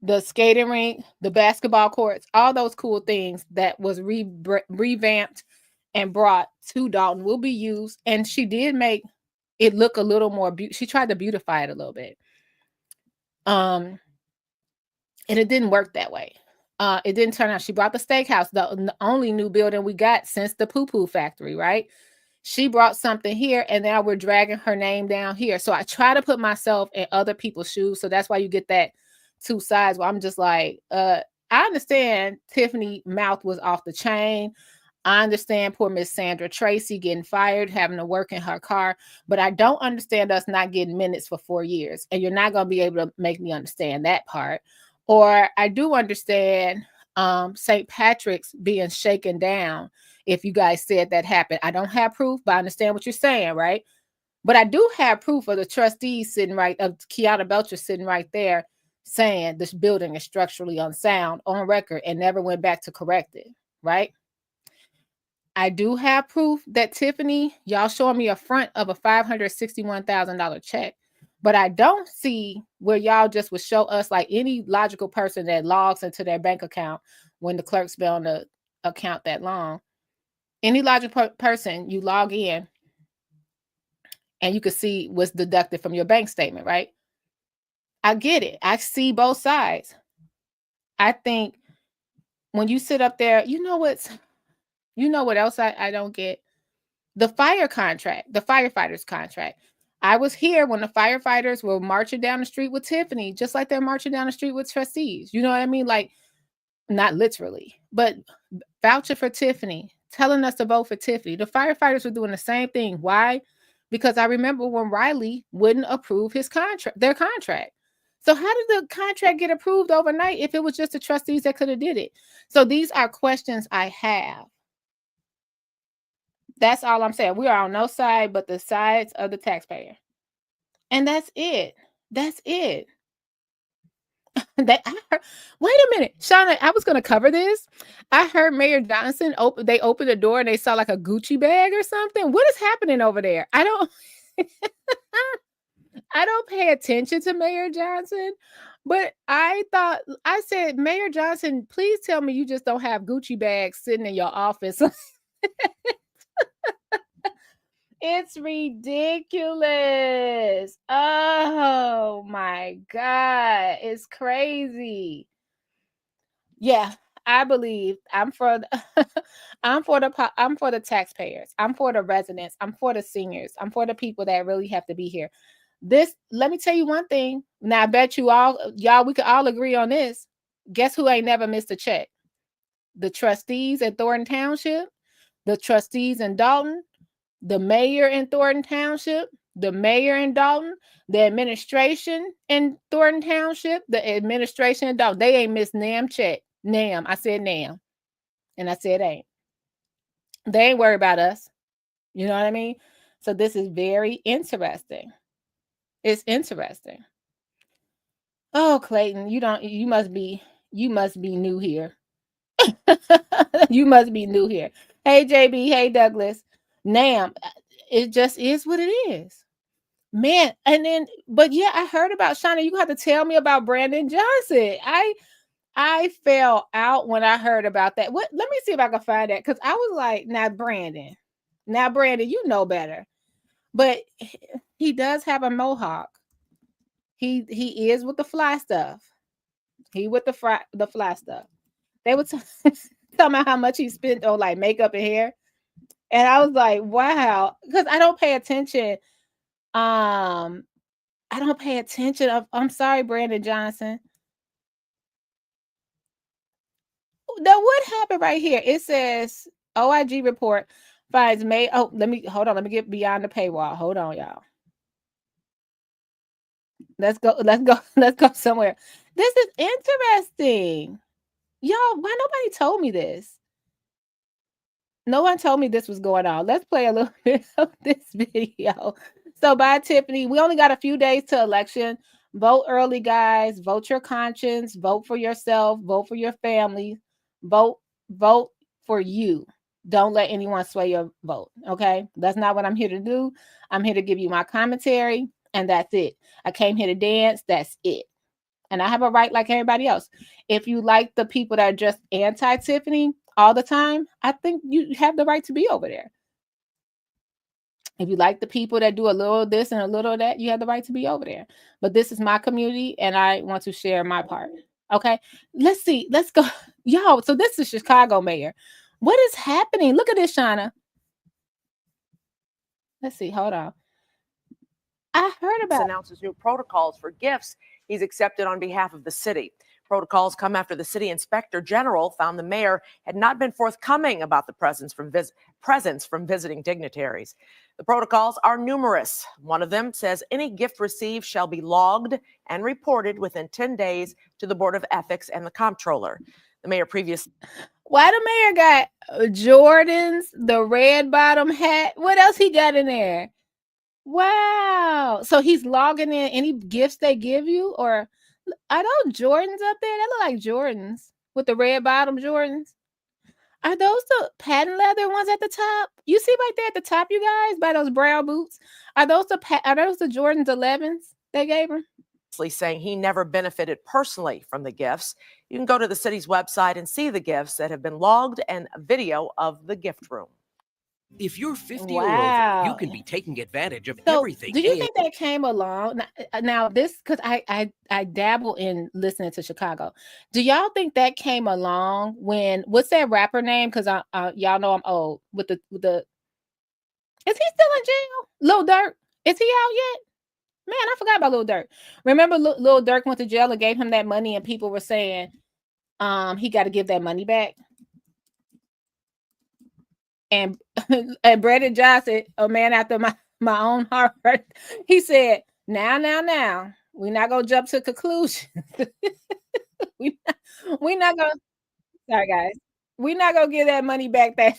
The skating rink, the basketball courts, all those cool things that was revamped and brought to Dolton will be used. And she did make it look a little more she tried to beautify it a little bit. And it didn't work that way. It didn't turn out. She brought the steakhouse, the only new building we got since the poo-poo factory, right? She brought something here and now we're dragging her name down here. So I try to put myself in other people's shoes. So that's why you get that two sides where I'm just like, I understand Tiffany mouth was off the chain. I understand poor Miss Sandra Tracy getting fired, having to work in her car, but I don't understand us not getting minutes for 4 years. And you're not going to be able to make me understand that part. Or I do understand St. Patrick's being shaken down. If you guys said that happened, I don't have proof, but I understand what you're saying, right? But I do have proof of the trustees sitting of Kiana Belcher sitting right there saying this building is structurally unsound on record and never went back to correct it, right? I do have proof that Tiffany, y'all showing me a front of a $561,000 check, but I don't see where y'all just would show us like any logical person that logs into their bank account when the clerk's been on the account that long. Any logical person, you log in and you can see what's deducted from your bank statement, right? I get it. I see both sides. I think when you sit up there, you know what else I don't get? The firefighters contract. I was here when the firefighters were marching down the street with Tiffany, just like they're marching down the street with trustees. You know what I mean? Like, not literally, but vouching for Tiffany, telling us to vote for Tiffany. The firefighters were doing the same thing. Why? Because I remember when Riley wouldn't approve their contract. So how did the contract get approved overnight if it was just the trustees that could have did it? So these are questions I have. That's all I'm saying. We are on no side but the sides of the taxpayer. And that's it. That's it. Wait a minute, Shauna, I was going to cover this. I heard Mayor Johnson they opened the door and they saw like a Gucci bag or something. What is happening over there? I don't pay attention to Mayor Johnson, but I said, Mayor Johnson, please tell me you just don't have Gucci bags sitting in your office. It's ridiculous. Oh my God. It's crazy. Yeah, I believe I'm for the I'm for the taxpayers. I'm for the residents. I'm for the seniors. I'm for the people that really have to be here. This, let me tell you one thing. Now, I bet y'all, we could all agree on this. Guess who ain't never missed a check? The trustees at Thornton Township, the trustees in Dolton, the mayor in Thornton Township, the mayor in Dolton, the administration in Thornton Township, the administration in Dolton. They ain't missed NAM check. NAM. I said NAM. And I said ain't. They ain't worried about us. You know what I mean? So this is very interesting. It's interesting. Oh, Clayton, you must be new here. You must be new here. Hey, JB. Hey, Douglas. NAM. It just is what it is. Man, and then, but yeah, I heard about Shauna. You have to tell me about Brandon Johnson. I fell out when I heard about that. Let me see if I can find that, because I was like, now Brandon, you know better. But he does have a mohawk. He is with the fly stuff. He with the fly stuff. They would talking about how much he spent on like makeup and hair, and I was like, wow, because I don't pay attention. I don't pay attention. I'm sorry, Brandon Johnson. Now, what happened right here? It says OIG report finds May. Oh, let me get beyond the paywall. Hold on, y'all. Let's go somewhere. This is interesting. Y'all, why nobody told me this? No one told me this was going on. Let's play a little bit of this video. So bye, Tiffany. We only got a few days to election. Vote early, guys. Vote your conscience. Vote for yourself. Vote for your family. Vote for you. Don't let anyone sway your vote. Okay? That's not what I'm here to do. I'm here to give you my commentary, and that's it. I came here to dance. That's it. And I have a right like everybody else. If you like the people that are just anti-Tiffany all the time, I think you have the right to be over there. If you like the people that do a little this and a little that, you have the right to be over there. But this is my community, and I want to share my part. Okay, let's see. Let's go. Yo, so this is Chicago mayor. What is happening? Look at this, Shauna. Let's see. Hold on. I heard about announces new protocols for gifts he's accepted on behalf of the city. Protocols come after the city inspector general found the mayor had not been forthcoming about the presents from visiting dignitaries. The protocols are numerous. One of them says any gift received shall be logged and reported within 10 days to the Board of Ethics and the comptroller. The mayor previously... Why the mayor got Jordans, the red bottom hat? What else he got in there? Wow. So he's logging in any gifts they give you? Or are those Jordans up there? They look like Jordans with the red bottom Jordans. Are those the patent leather ones at the top? You see right there at the top, you guys, by those brown boots? Are those the Jordans 11s they gave him? Saying he never benefited personally from the gifts. You can go to the city's website and see the gifts that have been logged and a video of the gift room. If you're 50 or over, you can be taking advantage of everything. Do you think that came along? Now this, because I dabble in listening to Chicago. Do y'all think that came along when, what's that rapper name? Because y'all know I'm old. With the, is he still in jail? Lil Durk, is he out yet? Man, I forgot about Lil Durk. Remember Lil Durk went to jail and gave him that money, and people were saying he got to give that money back. And Brandon Johnson, a man after my own heart, he said, now, we're not gonna jump to conclusions. we're not gonna. Sorry, guys, we're not gonna give that money back. That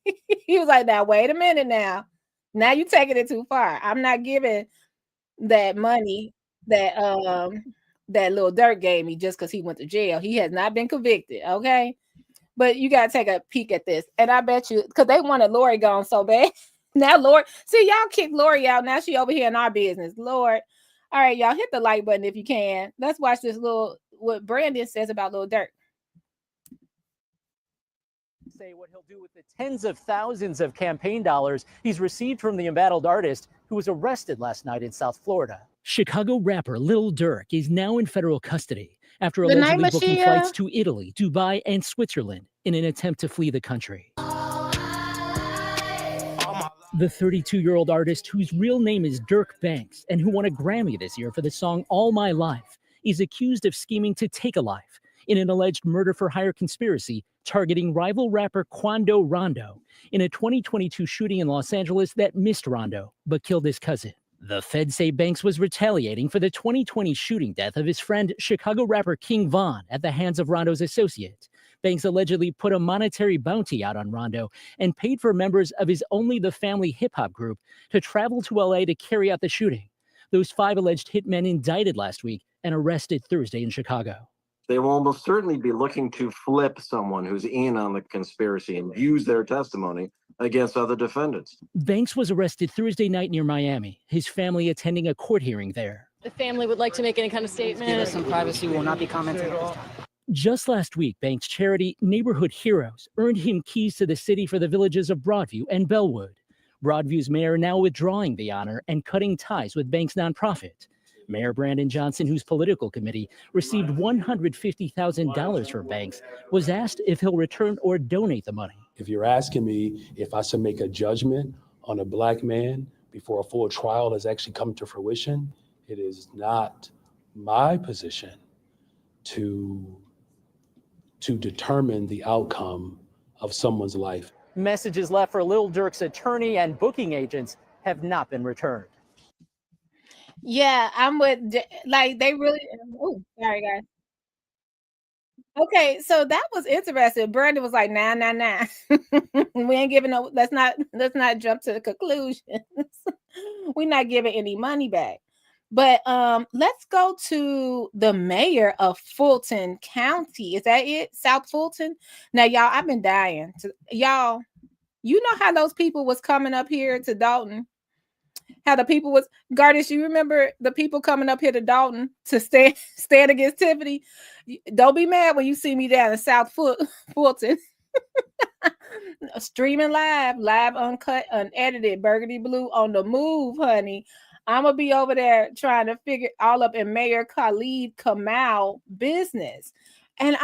he was like, now wait a minute, now you're taking it too far. I'm not giving that money that Lil Durk gave me just because he went to jail. He has not been convicted. Okay. But you got to take a peek at this. And I bet you, because they wanted Lori gone so bad. Now, Lori, see, y'all kicked Lori out. Now she over here in our business. Lord. All right, y'all, hit the like button if you can. Let's watch this what Brandon says about Lil Durk. Say what he'll do with the tens of thousands of campaign dollars he's received from the embattled artist who was arrested last night in South Florida. Chicago rapper Lil Durk is now in federal custody after allegedly booking flights to Italy, Dubai, and Switzerland in an attempt to flee the country. The 32-year-old artist, whose real name is Dirk Banks and who won a Grammy this year for the song All My Life, is accused of scheming to take a life in an alleged murder-for-hire conspiracy targeting rival rapper Quando Rondo in a 2022 shooting in Los Angeles that missed Rondo but killed his cousin. The feds say Banks was retaliating for the 2020 shooting death of his friend, Chicago rapper King Von, at the hands of Rondo's associate. Banks allegedly put a monetary bounty out on Rondo and paid for members of his Only the Family hip-hop group to travel to LA to carry out the shooting. Those 5 alleged hitmen indicted last week and arrested Thursday in Chicago. They will almost certainly be looking to flip someone who's in on the conspiracy and use their testimony against other defendants. Banks was arrested Thursday night near Miami, his family attending a court hearing there. The family would like to make any kind of statement. Give us some privacy. We will not be commenting. Just last week, Banks' charity Neighborhood Heroes earned him keys to the city for the villages of Broadview and Bellwood. Broadview's mayor now withdrawing the honor and cutting ties with Banks' nonprofit. Mayor Brandon Johnson, whose political committee received $150,000 from Banks, was asked if he'll return or donate the money. If you're asking me if I should make a judgment on a Black man before a full trial has actually come to fruition, it is not my position to determine the outcome of someone's life. Messages left for Lil Durk's attorney and booking agents have not been returned. Yeah, I'm with, like, they really, oh, sorry, guys. Okay, so that was interesting. Brandon was like, nah. We ain't giving no, let's not jump to the conclusions. We're not giving any money back. But let's go to the mayor of Fulton County. Is that it? South Fulton? Now, y'all, I've been dying. Y'all, you know how those people was coming up here to Dolton? How the people was, Gardish, you remember the people coming up here to Dolton to stand against Tiffany? Don't be mad when you see me down in South Fulton. Streaming live, uncut, unedited, Burgundy Blue on the move, honey. I'm going to be over there trying to figure all up in Mayor Khalid Kamal business. And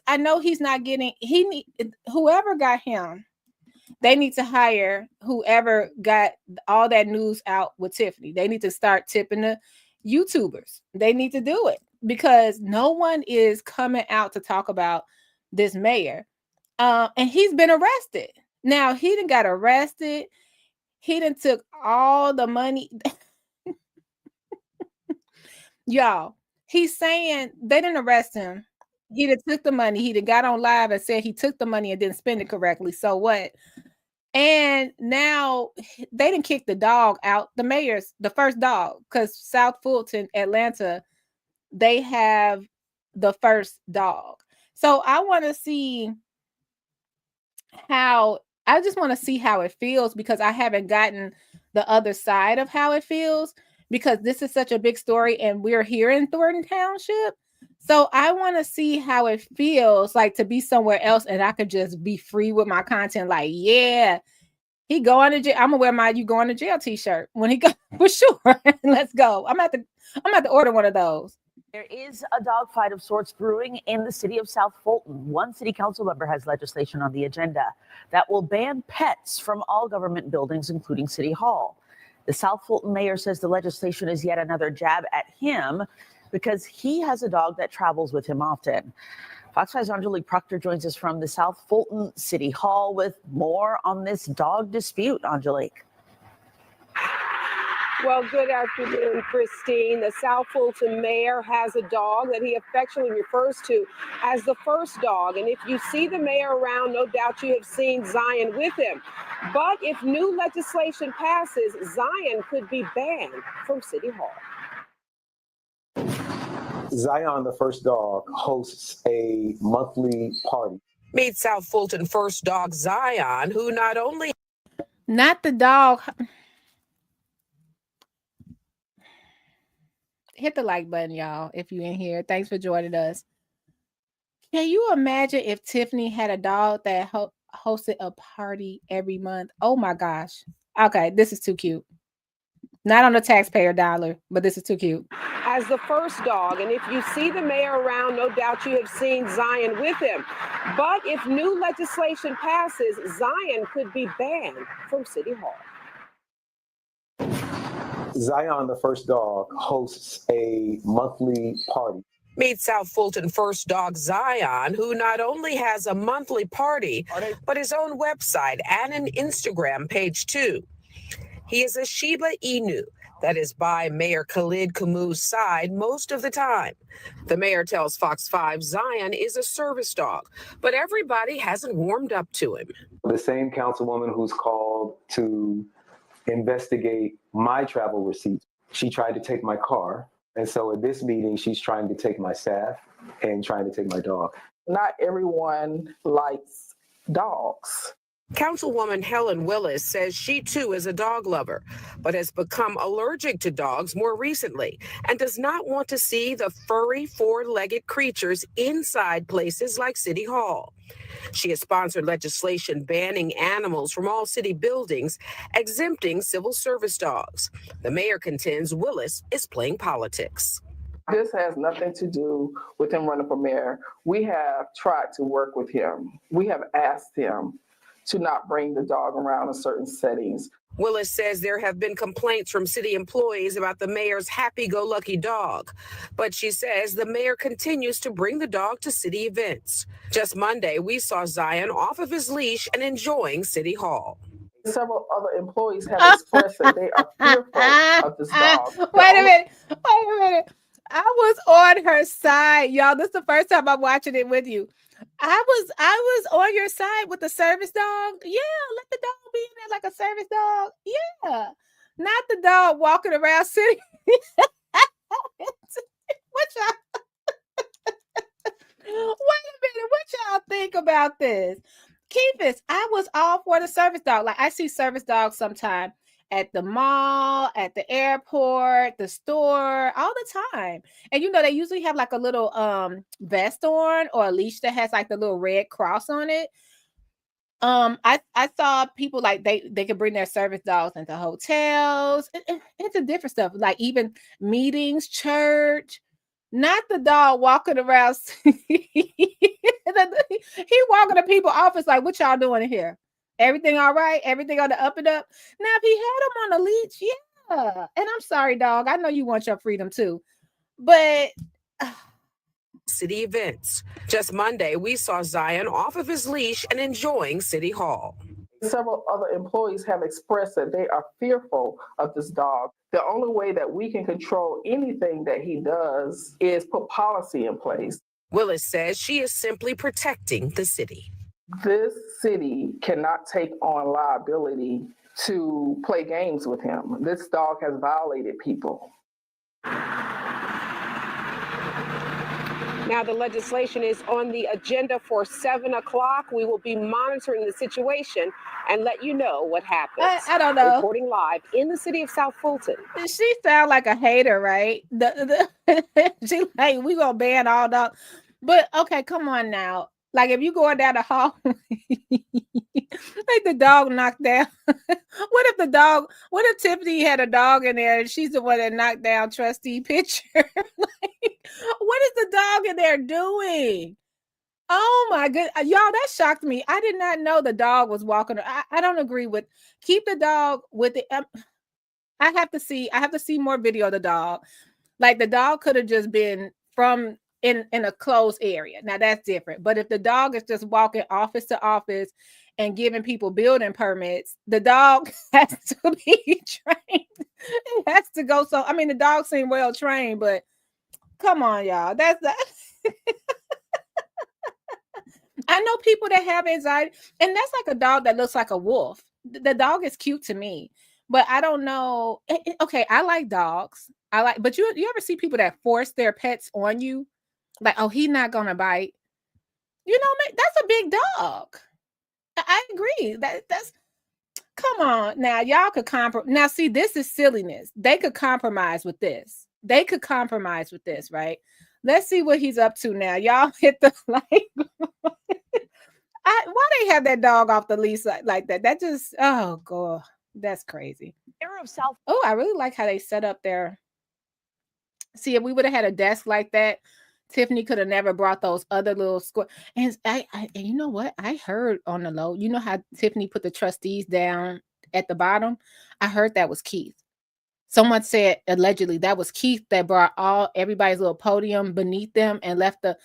I know he's not getting, whoever got him, they need to hire whoever got all that news out with Tiffany. They need to start tipping the YouTubers. They need to do it because no one is coming out to talk about this mayor. And he's been arrested. Now, he done got arrested. He done took all the money. Y'all, he's saying they didn't arrest him. He done took the money. He done got on live and said he took the money and didn't spend it correctly. So what? And now they didn't kick the dog out. The mayor's the first dog, because South Fulton, Atlanta, they have the first dog. So I want to see how it feels because I haven't gotten the other side of how it feels because this is such a big story and we're here in Thornton Township. So I want to see how it feels like to be somewhere else and I could just be free with my content. Like, yeah, he going to jail. I'm gonna wear my "You Going to Jail" t-shirt when he goes for sure. Let's go. I'm at to order one of those. There is a dogfight of sorts brewing in the city of South Fulton. One city council member has legislation on the agenda that will ban pets from all government buildings, including City Hall. The South Fulton mayor says the legislation is yet another jab at him because he has a dog that travels with him often. Fox 5's Angelique Proctor joins us from the South Fulton City Hall with more on this dog dispute. Angelique. Well, good afternoon, Christine. The South Fulton mayor has a dog that he affectionately refers to as the first dog. And if you see the mayor around, no doubt you have seen Zion with him. But if new legislation passes, Zion could be banned from City Hall. Zion, the first dog, hosts a monthly party. Meet South Fulton first dog Zion, who not only... Not the dog... Hit the like button, y'all, if you're in here. Thanks for joining us. Can you imagine if Tiffany had a dog that hosted a party every month? Oh my gosh. Okay, this is too cute. Not on the taxpayer dollar, but this is too cute. As the first dog, and if you see the mayor around, no doubt you have seen Zion with him. But if new legislation passes, Zion could be banned from City Hall. Zion, the first dog, hosts a monthly party. Meet South Fulton first dog Zion, who not only has a monthly party, but his own website and an Instagram page too. He is a Shiba Inu that is by Mayor Khalid Kamu's side most of the time. The mayor tells Fox 5 Zion is a service dog, but everybody hasn't warmed up to him. The same councilwoman who's called to investigate my travel receipts, she tried to take my car. And so at this meeting, she's trying to take my staff and trying to take my dog. Not everyone likes dogs. Councilwoman Helen Willis says she too is a dog lover, but has become allergic to dogs more recently and does not want to see the furry four-legged creatures inside places like City Hall. She has sponsored legislation banning animals from all city buildings, exempting civil service dogs. The mayor contends Willis is playing politics. This has nothing to do with him running for mayor. We have tried to work with him. We have asked him to not bring the dog around in certain settings. Willis says there have been complaints from city employees about the mayor's happy-go-lucky dog, but she says the mayor continues to bring the dog to city events. Just Monday, we saw Zion off of his leash and enjoying City Hall. Several other employees have expressed that they are fearful of this dog. Wait a minute. I was on her side, y'all. This is the first time I'm watching it with you. I was on your side with the service dog. Yeah, let the dog be in there like a service dog. Yeah, not the dog walking around sitting. What y'all? Wait a minute. What y'all think about this? Keepis, I was all for the service dog. Like I see service dogs sometimes at the mall, at the airport, the store, all the time. And you know, they usually have like a little vest on or a leash that has like the little red cross on it. I saw people like they could bring their service dogs into hotels. It's different stuff, like even meetings, church. Not the dog walking around. He walking to people's office like, what y'all doing in here? Everything all right? Everything on the up and up? Now, if he had him on the leash, yeah. And I'm sorry, dog. I know you want your freedom too. But city events. Just Monday, we saw Zion off of his leash and enjoying City Hall. Several other employees have expressed that they are fearful of this dog. The only way that we can control anything that he does is put policy in place. Willis says she is simply protecting the city. This city cannot take on liability to play games with him. This dog has violated people. Now the legislation is on the agenda for 7 o'clock. We will be monitoring the situation and let you know what happens. I don't know. Reporting live in the city of South Fulton. She sound like a hater, right? She like, we gonna ban all dogs. But okay, come on now. Like if you going down the hall, like the dog knocked down. What if Tiffany had a dog in there and she's the one that knocked down trustee picture? Like, what is the dog in there doing? Oh my goodness. Y'all, that shocked me. I did not know the dog was walking. I don't agree with keep the dog with it. I have to see more video of the dog. Like the dog could have just been from in a closed area. Now that's different. But if the dog is just walking office to office and giving people building permits, the dog has to be trained. It has to go. So I mean, the dog seemed well trained, but come on, y'all. That's I know people that have anxiety, and that's like a dog that looks like a wolf. The dog is cute to me, but I don't know. Okay, I like dogs. But you ever see people that force their pets on you? Like, oh, he's not gonna bite. You know, that's a big dog. I agree. That's come on now. Y'all could compromise. Now, see, this is silliness. They could compromise with this. Right? Let's see what he's up to now. Y'all hit the like. Why they have that dog off the leash like that? That just, oh god, that's crazy. Oh, I really like how they set up their. See, if we would have had a desk like that, Tiffany could have never brought those other little square. And and you know what? I heard on the low. You know how Tiffany put the trustees down at the bottom? I heard that was Keith. Someone said allegedly that was Keith that brought everybody's little podium beneath them and left the.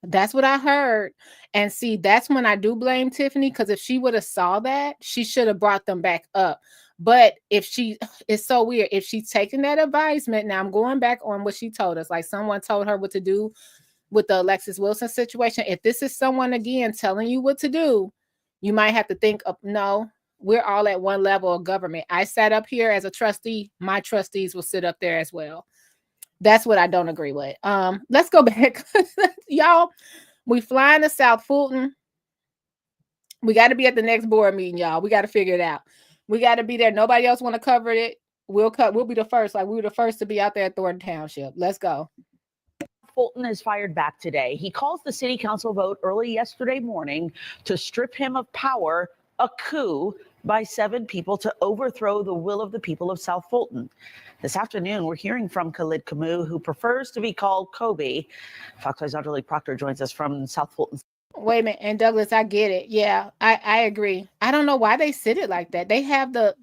That's what I heard. And see, that's when I do blame Tiffany, because if she would have saw that, she should have brought them back up. But it's so weird. If she's taking that advisement, now I'm going back on what she told us. Like someone told her what to do with the Alexis Wilson situation. If this is someone again telling you what to do, you might have to think of, no, we're all at one level of government. I sat up here as a trustee. My trustees will sit up there as well. That's what I don't agree with. Let's go back. Y'all, we flying to South Fulton. We got to be at the next board meeting, y'all. We got to figure it out. We got to be there. Nobody else want to cover it. We'll be the first. Like we were the first to be out there at Thornton Township. Let's go. Fulton has fired back today. He calls the city council vote early yesterday morning to strip him of power a coup by 7 people to overthrow the will of the people of South Fulton. This afternoon, we're hearing from Khalid Camus, who prefers to be called Kobe. Fox 5's Audrey Proctor joins us from South Fulton. Wait a minute. And Douglas, I get it. Yeah, I agree. I don't know why they sit it like that. They have the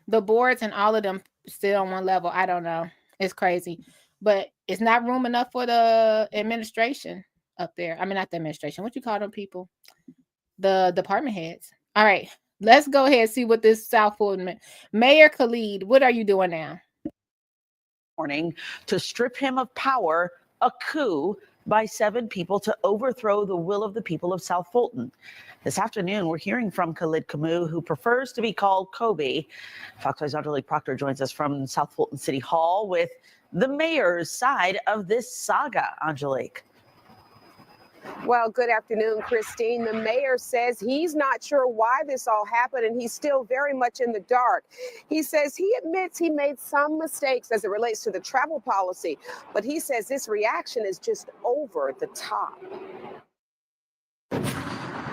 boards and all of them still on one level. I don't know. It's crazy. But it's not room enough for the administration up there. I mean, not the administration. What you call them people? The department heads. All right. Let's go ahead and see what this South Fulton Mayor Khalid, what are you doing now? Morning to strip him of power, a coup by 7 people to overthrow the will of the people of South Fulton. This afternoon, we're hearing from Khalid Camus, who prefers to be called Kobe. Fox 5's Audrey Proctor joins us from South Fulton City Hall with the mayor's side of this saga, Angelique. Well, good afternoon, Christine. The mayor says he's not sure why this all happened, and he's still very much in the dark. He says he admits he made some mistakes as it relates to the travel policy, but he says this reaction is just over the top.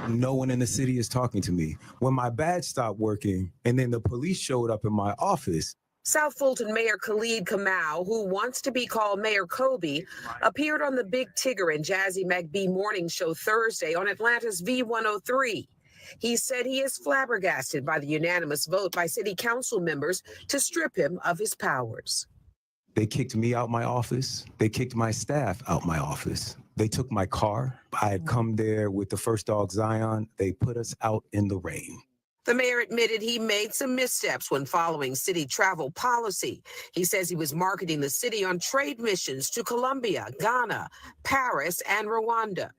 No one in the city is talking to me. When my badge stopped working and then the police showed up in my office. South Fulton Mayor Khalid Kamau, who wants to be called Mayor Kobe, appeared on the Big Tigger and Jazzy McBee morning show Thursday on Atlanta's V103. He said he is flabbergasted by the unanimous vote by city council members to strip him of his powers. They kicked me out my office. They kicked my staff out my office. They took my car. I had come there with the first dog, Zion. They put us out in the rain. The mayor admitted he made some missteps when following city travel policy. He says he was marketing the city on trade missions to Colombia, Ghana, Paris, and Rwanda.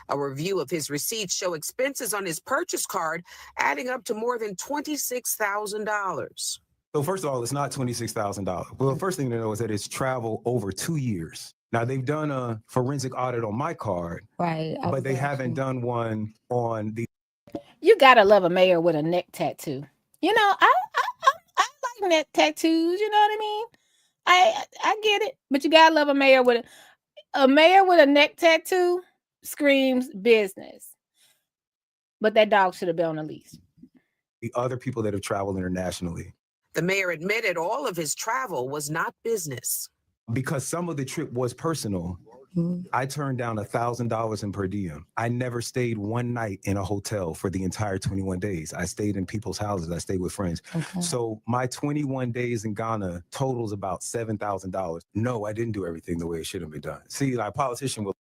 A review of his receipts show expenses on his purchase card adding up to more than $26,000. So first of all, it's not $26,000. Well, the first thing to know is that it's travel over 2 years. Now, they've done a forensic audit on my card, right? But they haven't done one on the. You gotta love a mayor with a neck tattoo. You know, I like neck tattoos. You know what I mean? I get it, but you gotta love a mayor with a neck tattoo. Screams business. But that dog should have been on the lease. The other people that have traveled internationally. The mayor admitted all of his travel was not business. Because some of the trip was personal. I turned down $1,000 in per diem. I never stayed one night in a hotel for the entire 21 days. I stayed in people's houses. I stayed with friends. Okay. So my 21 days in Ghana totals about $7,000. No, I didn't do everything the way it should have been done. See, like politician will.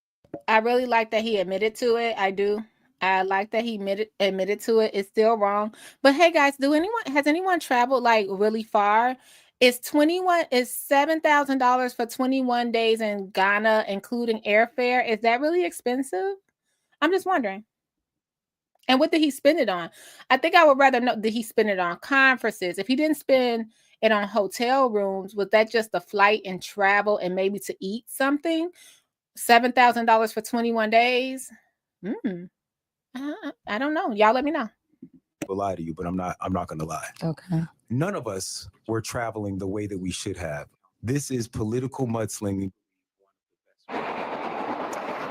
I really like that he admitted to it. I do. I like that he admitted to it. It's still wrong. But hey guys, has anyone traveled like really far? It's $7,000 for 21 days in Ghana, including airfare. Is that really expensive? I'm just wondering. And what did he spend it on? I think I would rather know, did he spend it on conferences? If he didn't spend it on hotel rooms, was that just the flight and travel and maybe to eat something? $7,000 for 21 days? I don't know. Y'all let me know. I'll lie to you, but I'm not going to lie. Okay. None of us were traveling the way that we should have. This is political mudslinging.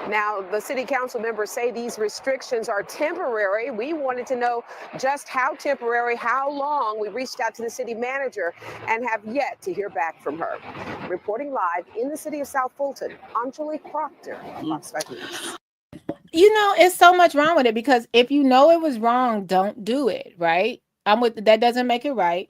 Now, the city council members say these restrictions are temporary. We wanted to know just how temporary, how long. We reached out to the city manager and have yet to hear back from her. Reporting live in the city of South Fulton, Angelique Proctor, Fox 5 News. You know, it's so much wrong with it because if you know it was wrong, don't do it, right? That doesn't make it right.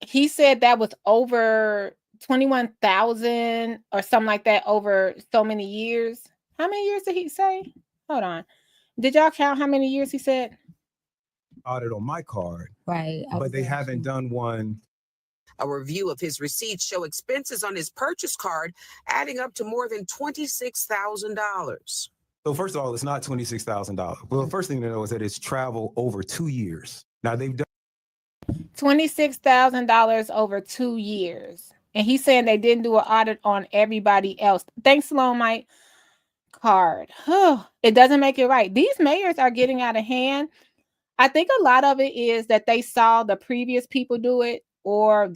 he said that was over 21,000 or something like that over so many years. How many years did he say? Hold on. Did y'all count how many years he said? Audit on my card. Right. But they haven't done one. A review of his receipts show expenses on his purchase card adding up to more than $26,000. So first of all, it's not $26,000. Well, the first thing to know is that it's travel over 2 years. Now they've done $26,000 over 2 years. And he's saying they didn't do an audit on everybody else. Thanks, Sloan, Mike. Card. It doesn't make it right. These mayors are getting out of hand. I think a lot of it is that they saw the previous people do it, or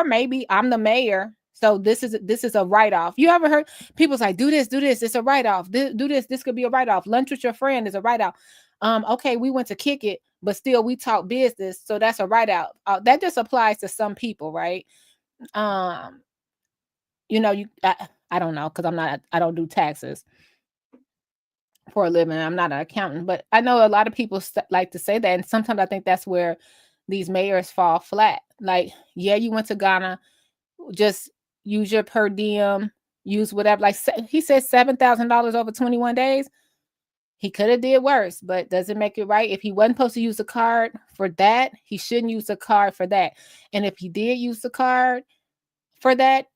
maybe I'm the mayor, so this is a write-off. You ever heard people's like, do this, it's a write-off. Do this could be a write-off. Lunch with your friend is a write-off. Okay, we went to kick it, but still we talk business, so that's a write-off. That just applies to some people, right? I don't know, because I don't do taxes for a living. I'm not an accountant, but I know a lot of people like to say that, and sometimes I think that's where these mayors fall flat. Like, yeah, you went to Ghana, just use your per diem, use whatever. Like he said, $7,000 over 21 days. He could have did worse, but does it make it right? If he wasn't supposed to use a card for that, he shouldn't use a card for that. And if he did use the card for that,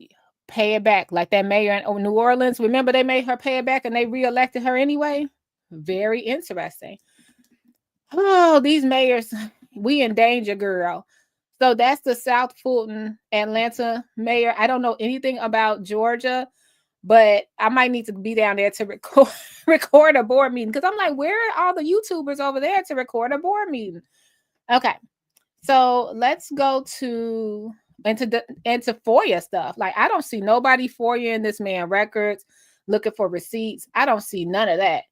pay it back. Like that mayor in New Orleans, remember they made her pay it back and they reelected her anyway? Very interesting. Oh, these mayors, we in danger, girl. So that's the South Fulton, Atlanta mayor. I don't know anything about Georgia, but I might need to be down there to record a board meeting, because I'm like, where are all the YouTubers over there to record a board meeting? Okay, so let's go into FOIA stuff. Like, I don't see nobody FOIA in this man records, looking for receipts. I don't see none of that.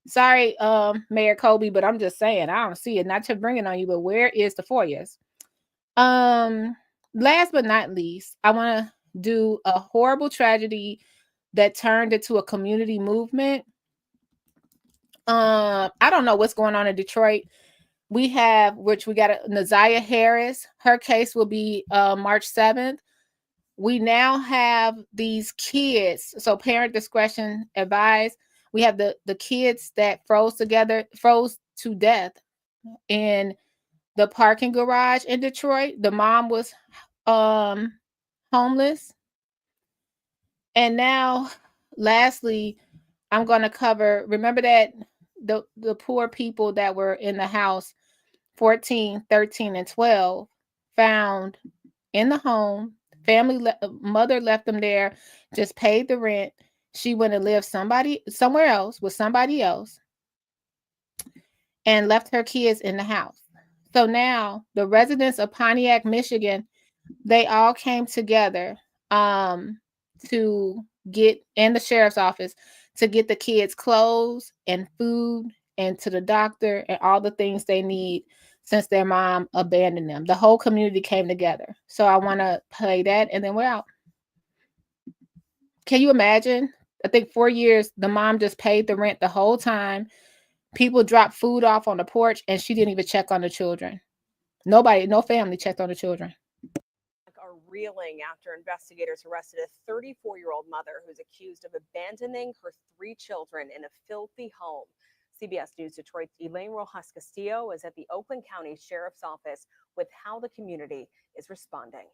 Sorry, Mayor Kobe, but I'm just saying I don't see it. Not to bring it on you, but where is the FOIAs? Last but not least, I want to do a horrible tragedy that turned into a community movement. I don't know what's going on in Detroit. We got Naziah Harris. Her case will be March 7th. We now have these kids, so parent discretion advised. We have the kids that froze to death in the parking garage in Detroit. The mom was homeless. And now, lastly, I'm going to cover, remember that the poor people that were in the house, 14, 13, and 12, found in the home. Mother left them there, just paid the rent. She went and lived somewhere else with somebody else and left her kids in the house. So now the residents of Pontiac, Michigan, they all came together to get in the sheriff's office to get the kids clothes and food and to the doctor and all the things they need since their mom abandoned them. The whole community came together. So I want to play that and then we're out. Can you imagine? I think 4 years, the mom just paid the rent the whole time. People dropped food off on the porch and she didn't even check on the children. Nobody, no family checked on the children. Are reeling after investigators arrested a 34-year-old mother who's accused of abandoning her 3 children in a filthy home. CBS News Detroit's Elaine Rojas Castillo is at the Oakland County Sheriff's Office with how the community is responding.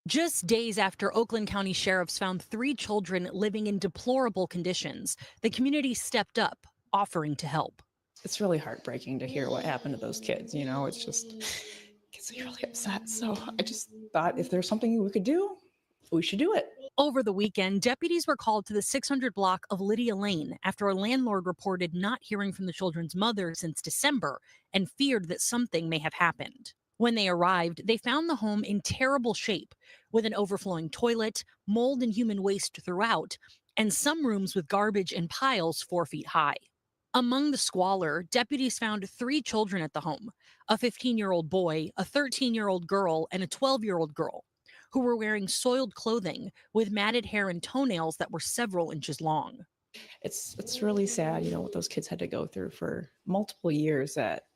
Just days after Oakland County sheriffs found 3 children living in deplorable conditions, the community stepped up, offering to help. It's really heartbreaking to hear what happened to those kids. You know, it's just gets me really upset. So I just thought if there's something we could do, we should do it. Over the weekend, deputies were called to the 600 block of Lydia Lane after a landlord reported not hearing from the children's mother since December and feared that something may have happened. When they arrived, they found the home in terrible shape, with an overflowing toilet, mold and human waste throughout, and some rooms with garbage in piles 4 feet high. Among the squalor, deputies found 3 children at the home, a 15-year-old boy, a 13-year-old girl, and a 12-year-old girl, who were wearing soiled clothing with matted hair and toenails that were several inches long. It's really sad, you know, what those kids had to go through for multiple years that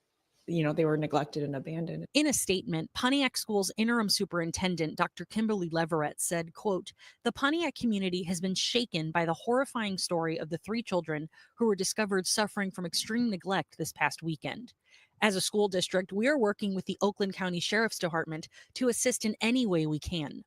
they were neglected and abandoned. In a statement, Pontiac School's interim superintendent, Dr. Kimberly Leverett, said, quote, "The Pontiac community has been shaken by the horrifying story of the 3 children who were discovered suffering from extreme neglect this past weekend. As a school district, we are working with the Oakland County Sheriff's Department to assist in any way we can.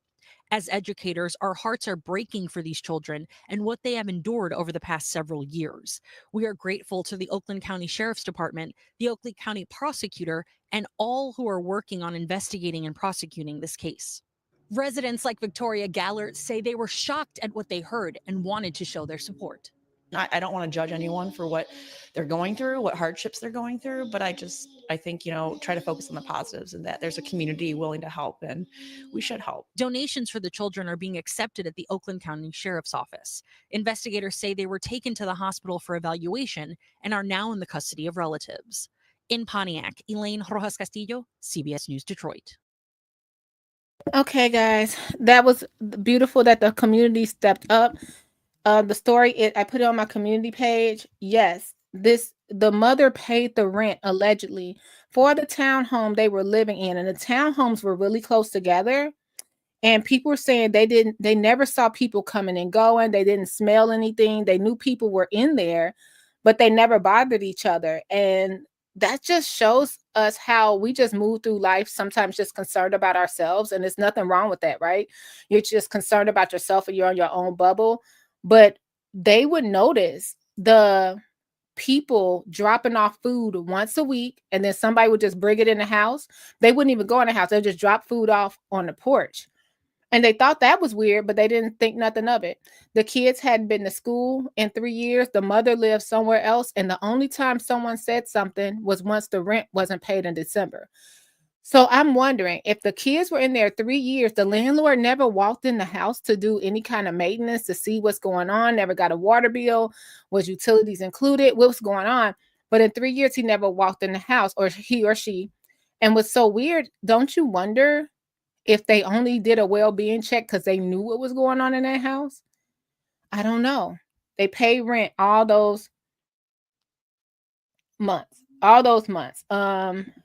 As educators, our hearts are breaking for these children and what they have endured over the past several years. We are grateful to the Oakland County Sheriff's Department, the Oakland County Prosecutor, and all who are working on investigating and prosecuting this case." Residents like Victoria Gallert say they were shocked at what they heard and wanted to show their support. I don't want to judge anyone for what they're going through, what hardships they're going through, but I think, try to focus on the positives and that there's a community willing to help and we should help. Donations for the children are being accepted at the Oakland County Sheriff's Office. Investigators say they were taken to the hospital for evaluation and are now in the custody of relatives. In Pontiac, Elaine Rojas Castillo, CBS News Detroit. Okay, guys, that was beautiful that the community stepped up. The story, I put it on my community page. Yes, the mother paid the rent allegedly for the townhome they were living in, and the townhomes were really close together. And people were saying they never saw people coming and going. They didn't smell anything. They knew people were in there, but they never bothered each other. And that just shows us how we just move through life, sometimes just concerned about ourselves. And there's nothing wrong with that, right? You're just concerned about yourself and you're in your own bubble. But they would notice the people dropping off food once a week, and then somebody would just bring it in the house. They wouldn't even go in the house. They'd just drop food off on the porch. And they thought that was weird, but they didn't think nothing of it. The kids hadn't been to school in 3 years. The mother lived somewhere else. And the only time someone said something was once the rent wasn't paid in December. So I'm wondering, if the kids were in there 3 years, the landlord never walked in the house to do any kind of maintenance to see what's going on, never got a water bill, was utilities included, what was going on? But in 3 years, he never walked in the house, or he or she. And what's so weird, don't you wonder if they only did a well-being check because they knew what was going on in that house? I don't know. They paid rent all those months.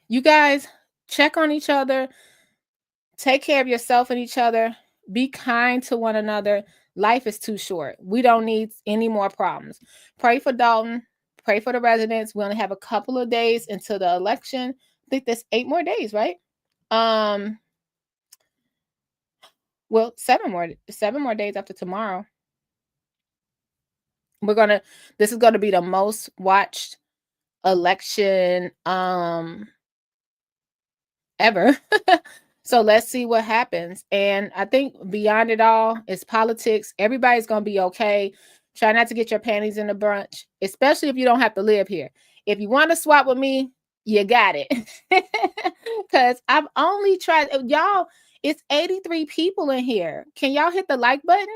You guys, check on each other. Take care of yourself and each other. Be kind to one another. Life is too short. We don't need any more problems. Pray for Dolton. Pray for the residents. We only have a couple of days until the election. I think there's 8 more days, right? Well, 7 more days after tomorrow. This is gonna be the most watched election ever. So let's see what happens. And I think beyond it all, it's politics. Everybody's gonna be okay. Try not to get your panties in a bunch, especially if you don't have to live here. If you want to swap with me, you got it. Because I've only tried, y'all, it's 83 people in here. Can y'all hit the like button?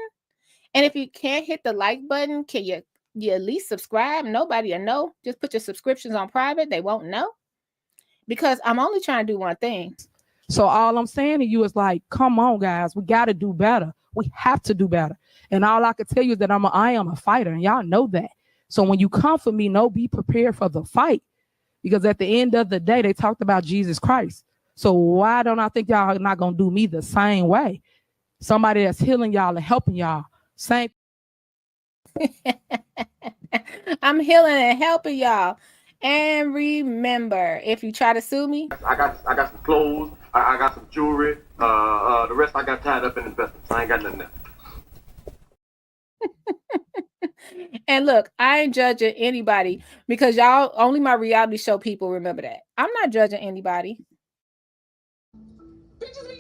And if you can't hit the like button, can you at least subscribe? Nobody will know. Just put your subscriptions on private. They won't know. Because I'm only trying to do one thing. So all I'm saying to you is like, come on, guys. We got to do better. We have to do better. And all I can tell you is that I am a fighter, and y'all know that. So when you come for me, be prepared for the fight. Because at the end of the day, they talked about Jesus Christ. So why don't I think y'all are not going to do me the same way? Somebody that's healing y'all and helping y'all. Same. I'm healing and helping y'all. And remember, if you try to sue me, I got some clothes. I got some jewelry. The rest I got tied up in investments. I ain't got nothing else. And look, I ain't judging anybody because y'all, only my reality show people remember that. I'm not judging anybody. Bitches be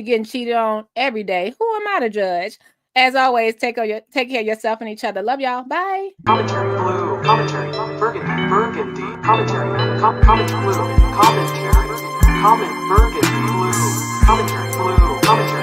getting cheated on every day. Who am I to judge? As always, take care of yourself and each other. Love y'all. Bye. Commentary blue. Commentary burgundy. Commentary. Comment blue. Commentary. Comment burgundy blue. Commentary blue. Commentary.